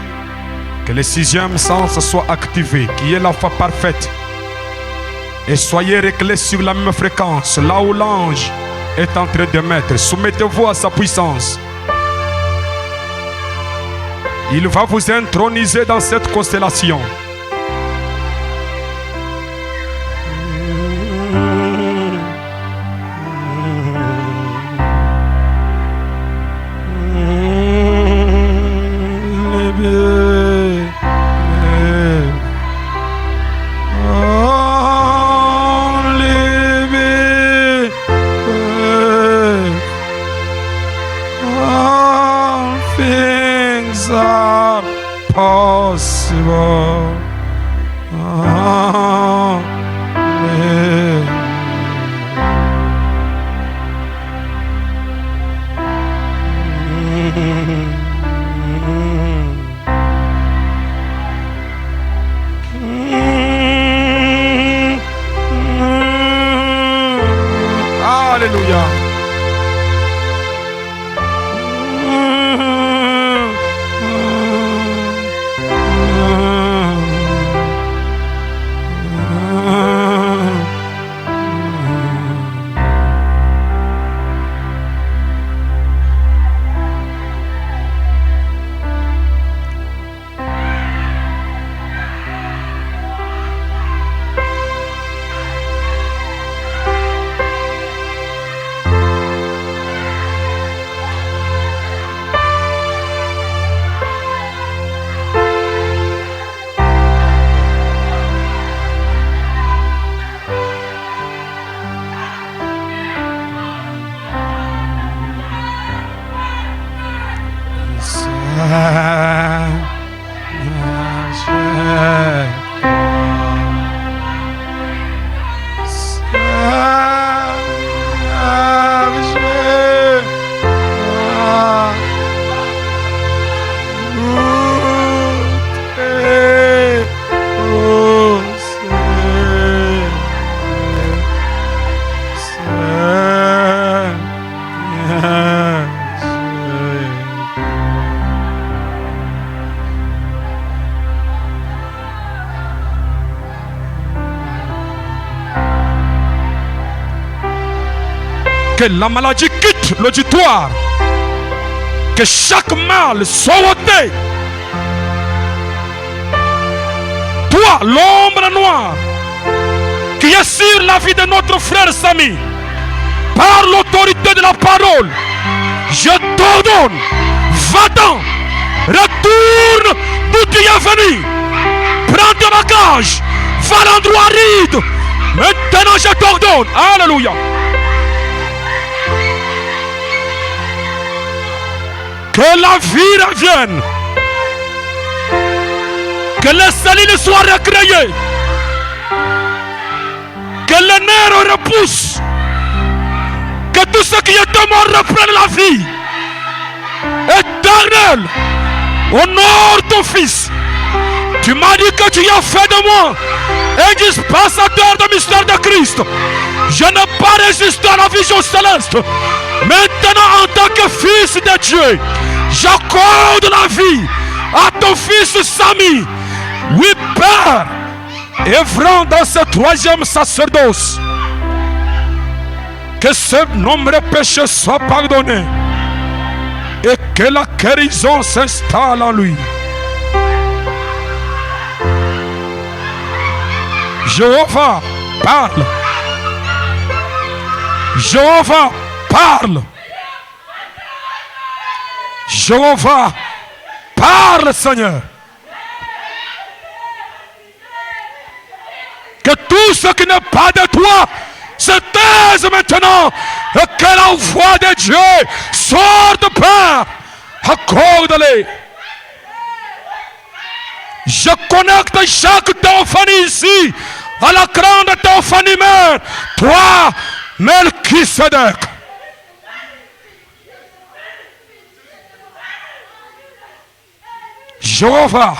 Que le sixième sens soit activé, qui est la foi parfaite. Et soyez réglés sur la même fréquence, là où l'ange est en train de mettre. Soumettez-vous à sa puissance. Il va vous introniser dans cette constellation. Possible. Alléluia. Que la maladie quitte l'auditoire. Que chaque mal soit ôté. Toi, l'ombre noire, qui est sur la vie de notre frère Samy, par l'autorité de la parole, je t'ordonne, va-t'en, retourne d'où tu es venu, prends ton bagage, va à l'endroit aride, maintenant je t'ordonne, alléluia. Que la vie revienne, que les cellules soient recréées, que les nerfs repoussent, que tout ce qui est mort reprenne la vie. Éternel, honore ton fils. Tu m'as dit que tu as fait de moi un dispensateur de mystère de Christ. Je n'ai pas résisté à la vision céleste. Maintenant, en tant que fils de Dieu, j'accorde la vie à ton fils Samy. Oui, Père, œuvrant dans ce troisième sacerdoce, que ce nombreux péchés soient pardonnés et que la guérison s'installe en lui. Jéhovah, parle. Jéhovah, parle. Jéhovah, parle, Seigneur. Que tout ce qui n'est pas de toi se taise maintenant et que la voix de Dieu sorte, Père. Accorde-les. Je connecte chaque théophanie ici à la grande théophanie mère. Toi, Melchisedec. Jéhovah.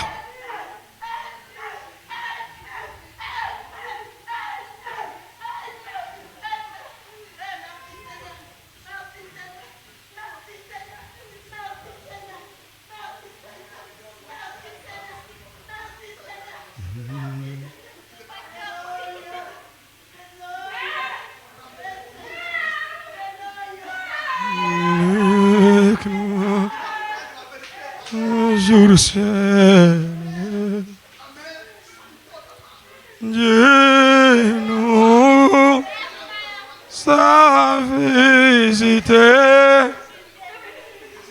Jour ciel, Dieu nous a visité,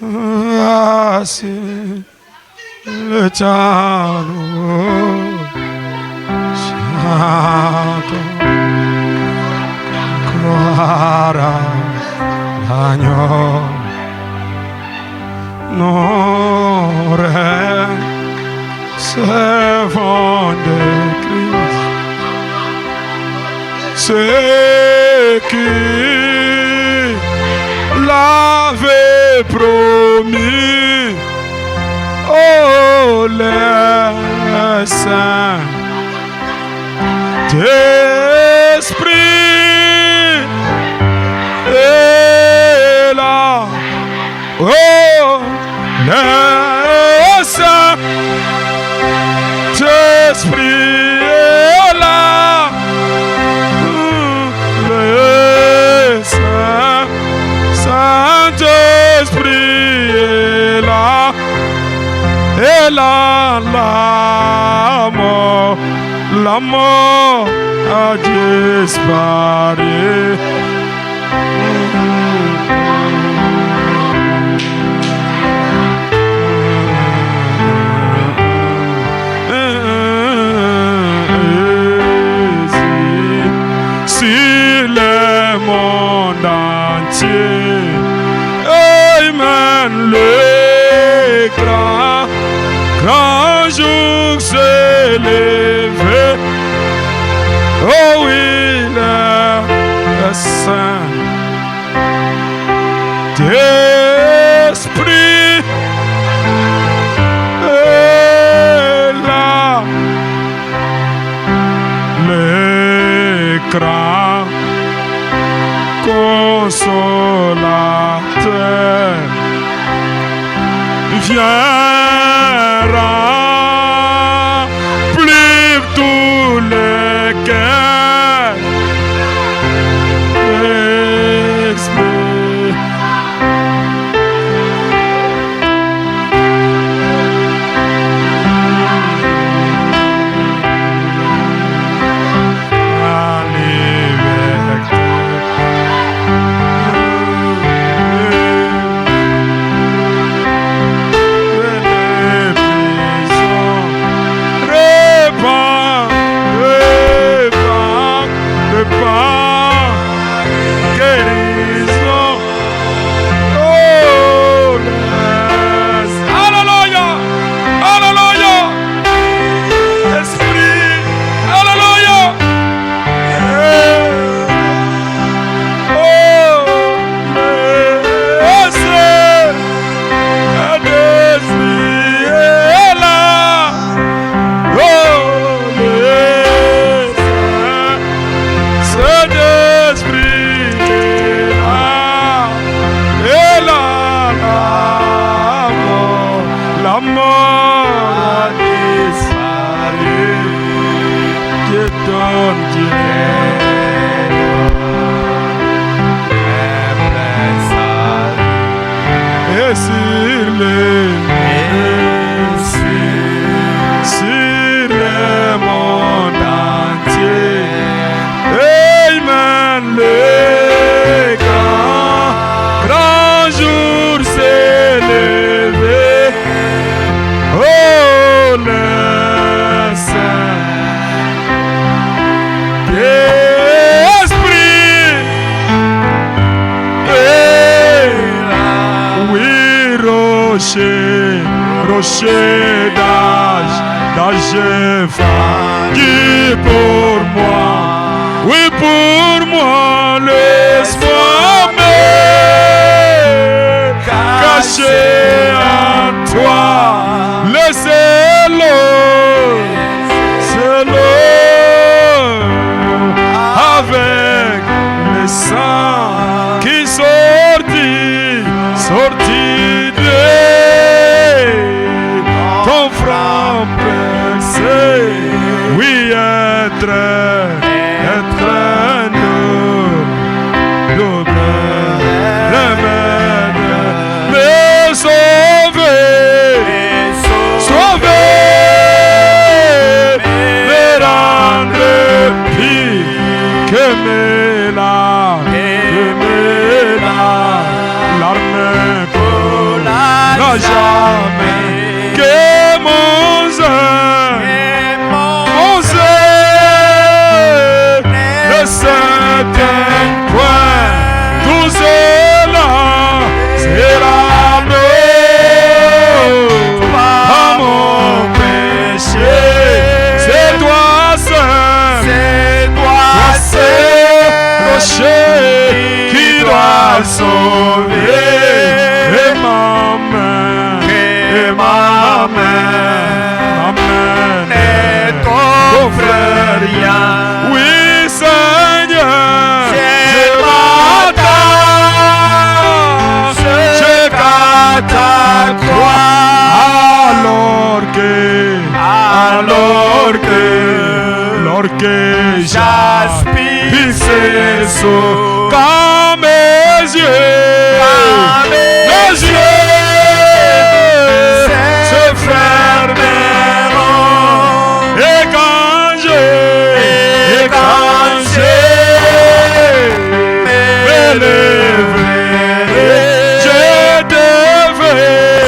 voici le temps nous chantons, gloire à l'agneau. Nos rêves se vont de Christ. Ce qui l'avait promis, oh les saints d'esprit est là. Oh, le Saint Esprit est là. Le Saint-Esprit est là. Et là, la mort a disparu. Amen, le grand jour s'est levé. Oh oui, le Saint d'Esprit est là. Le grand consolateur viendra remplir tous les cœurs. rocher, rocher d'âge qui pour moi, oui pour moi, laisse-moi me cacher en toi, laissez-le, c'est l'eau avec le sang qui sortit de ton front percé, oui être nous, me sauver, me rendre pire que mes larmes, l'arme n'a jamais que mon zèle, le certain point, tout cela sera à mon péché. C'est toi seul, rocher qui doit sauver. Et ma main est ton frère rien. Oui Seigneur, je m'attache qu'à ta croix. Alors que j'aspire ses eaux quand mes yeux se fermeront, et quand j'ai me lèverai, je devrais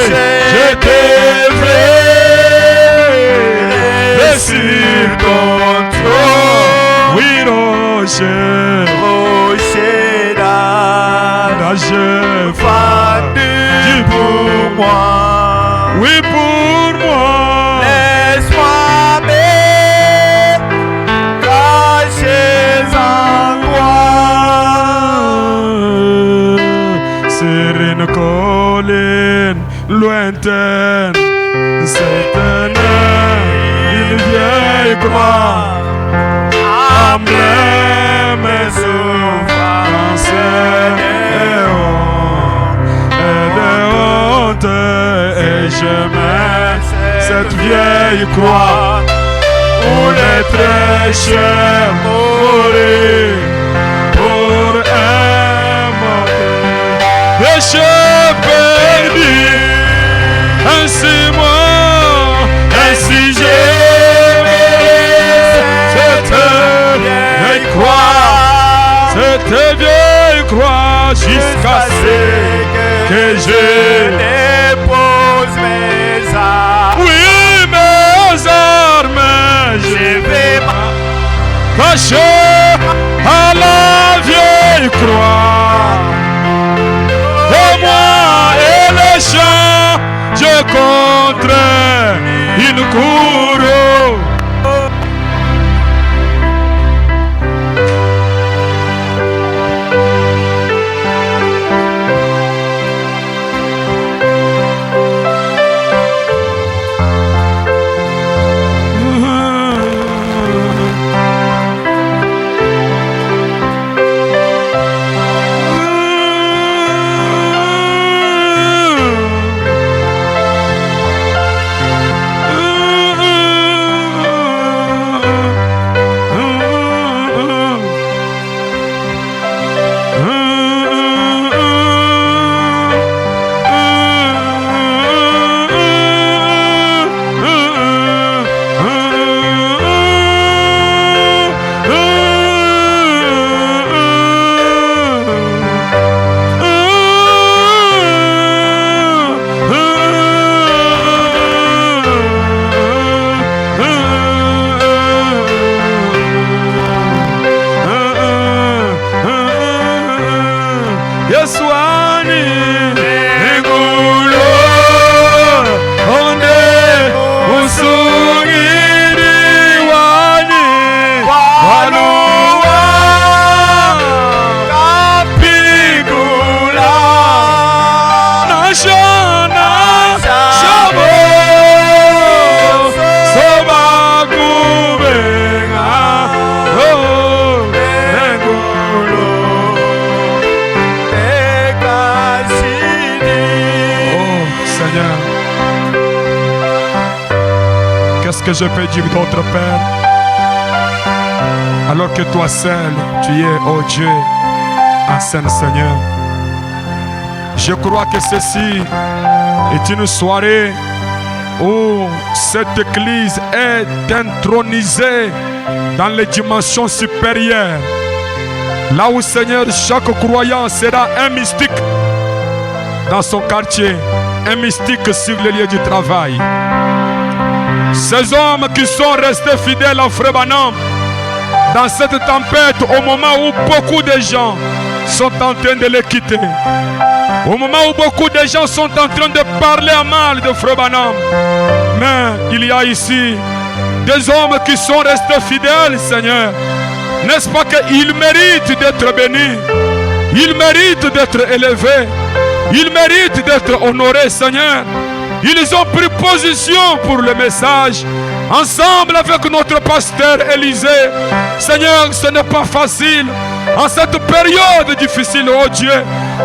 sur ton trône, oui rocher d'âge fandu pour moi, oui pour moi. Laisse-moi me cacher en toi. Sur une colline lointaine, c'est une vieille croix, emblème et souffrance et de honte, et je mets cette vieille croix où les très chers mourir pour un mortel. Péché perdu, ainsi moi, ainsi j'ai cette vieille croix jusqu'à ce que je dépose mes armes. Oui, mes armes, je vais cacher à la vieille croix. Et moi et les chants, je contre une couronne. Yeswani Egulo que je peux dire d'autre, Père? Alors que toi seul, tu es, oh Dieu, un Saint Seigneur. Je crois que ceci est une soirée où cette Église est intronisée dans les dimensions supérieures. Là où, Seigneur, chaque croyant sera un mystique dans son quartier, un mystique sur le lieu du travail. Ces hommes qui sont restés fidèles à Frère Branham dans cette tempête, au moment où beaucoup de gens sont en train de les quitter, au moment où beaucoup de gens sont en train de parler à mal de Frère Branham, mais il y a ici des hommes qui sont restés fidèles, Seigneur. N'est-ce pas qu'ils méritent d'être bénis? Ils méritent d'être élevés. Ils méritent d'être honorés, Seigneur. Ils ont pris position pour le message. Ensemble avec notre pasteur Élisée. Seigneur, ce n'est pas facile. En cette période difficile, oh Dieu,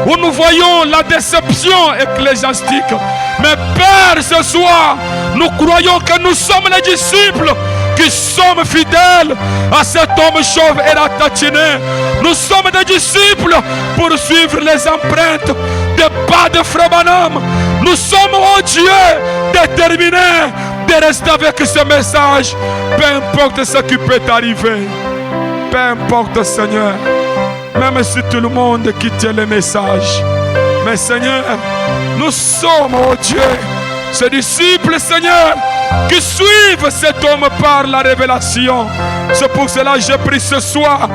où nous voyons la déception ecclésiastique. Mais Père, ce soir, nous croyons que nous sommes les disciples qui sommes fidèles à cet homme chauve et ratatiné. Nous sommes des disciples pour suivre les empreintes des pas de Frère Branham. Nous sommes, oh Dieu, déterminés de rester avec ce message. Peu importe ce qui peut arriver. Peu importe, Seigneur. Même si tout le monde quitte le message. Mais Seigneur, nous sommes, oh Dieu, ces disciples, Seigneur, qui suivent cet homme par la révélation. C'est pour cela que j'ai pris ce soir.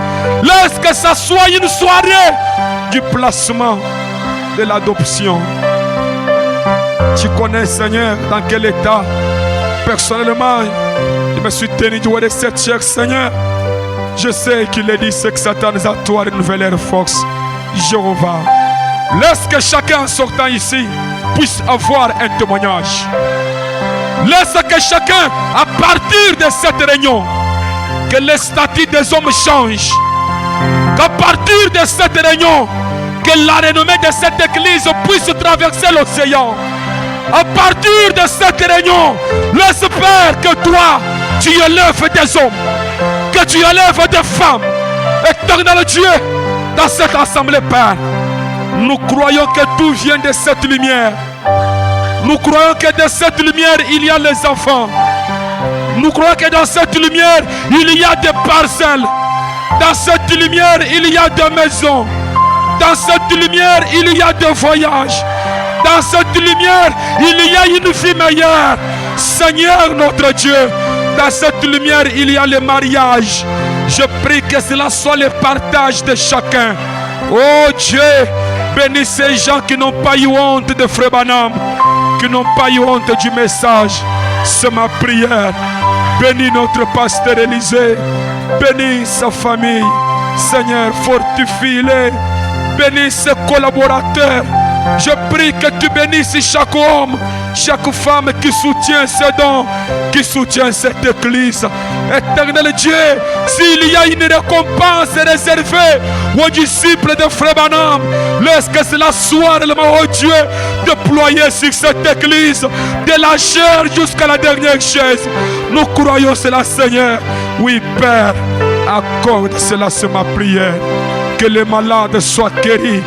Laisse que ça soit une soirée du placement de l'adoption. Tu connais, Seigneur, dans quel état. Personnellement, je me suis tenu du haut de cette chair, Seigneur. Je sais qu'il est dit que Satan nous a toi renouvelé leur force. Jéhovah, laisse que chacun en sortant ici puisse avoir un témoignage. Laisse que chacun, à partir de cette réunion, que les statuts des hommes changent. Qu'à partir de cette réunion, que la renommée de cette église puisse traverser l'océan. À partir de cette réunion, laisse Père que toi, tu élèves des hommes, que tu élèves des femmes. Éternel Dieu, dans cette assemblée, Père, nous croyons que tout vient de cette lumière. Nous croyons que dans cette lumière, il y a les enfants. Nous croyons que dans cette lumière, il y a des parcelles. Dans cette lumière, il y a des maisons. Dans cette lumière, il y a des voyages. Dans cette lumière, il y a une vie meilleure. Seigneur notre Dieu, dans cette lumière, il y a le mariage. Je prie que cela soit le partage de chacun. Oh Dieu, bénis ces gens qui n'ont pas eu honte de Frère Branham, qui n'ont pas eu honte du message. C'est ma prière. Bénis notre pasteur Élisée. Bénis sa famille. Seigneur, fortifie-les. Bénis ses collaborateurs. Je prie que tu bénisses chaque homme, chaque femme qui soutient ces dons, qui soutient cette église. Éternel Dieu, s'il y a une récompense réservée aux disciples de Frère Branham, laisse que cela soit réellement, oh Dieu, déployé sur cette église, de la chair jusqu'à la dernière chaise. Nous croyons cela, Seigneur. Oui, Père, accorde cela, c'est ma prière. Que les malades soient guéris,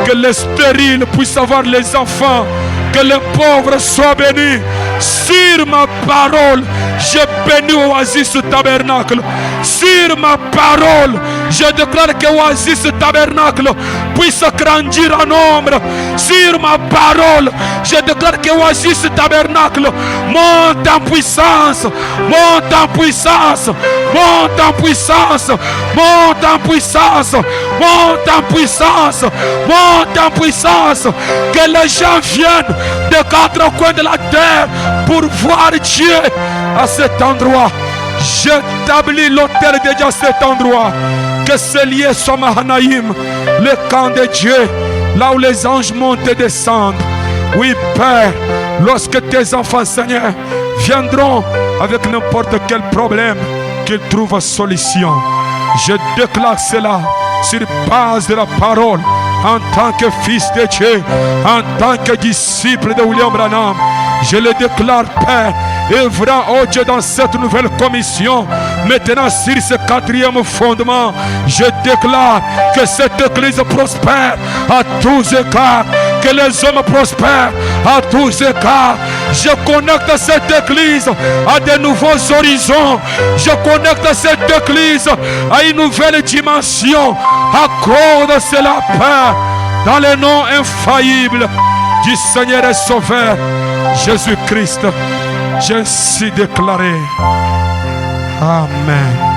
que les stériles puissent avoir les enfants, que les pauvres soient bénis. Sur ma parole, je bénis Oasis Tabernacle. Sur ma parole, je déclare que Oasis Tabernacle puisse grandir en nombre. Sur ma parole, je déclare que Oasis Tabernacle monte en puissance, monte en puissance, monte en puissance, monte en puissance, monte en puissance, monte en puissance. Que les gens viennent des quatre coins de la terre pour voir Dieu à cet endroit. J'établis l'autel de Dieu à cet endroit. Que ce lieu soit Mahanaïm, le camp de Dieu, là où les anges montent et descendent. Oui, Père, lorsque tes enfants, Seigneur, viendront avec n'importe quel problème, qu'ils trouvent solution. Je déclare cela sur base de la parole, en tant que fils de Dieu, en tant que disciple de William Branham. Je le déclare, Père, œuvrant, oh Dieu, dans cette nouvelle commission. Maintenant, sur ce 4e fondement, je déclare que cette église prospère à tous égards, que les hommes prospèrent à tous égards. Je connecte cette église à de nouveaux horizons. Je connecte cette église à une nouvelle dimension. Accorde cela, Père, dans le nom infaillible du Seigneur et Sauveur Jésus-Christ. J'ai ainsi déclaré. Amen.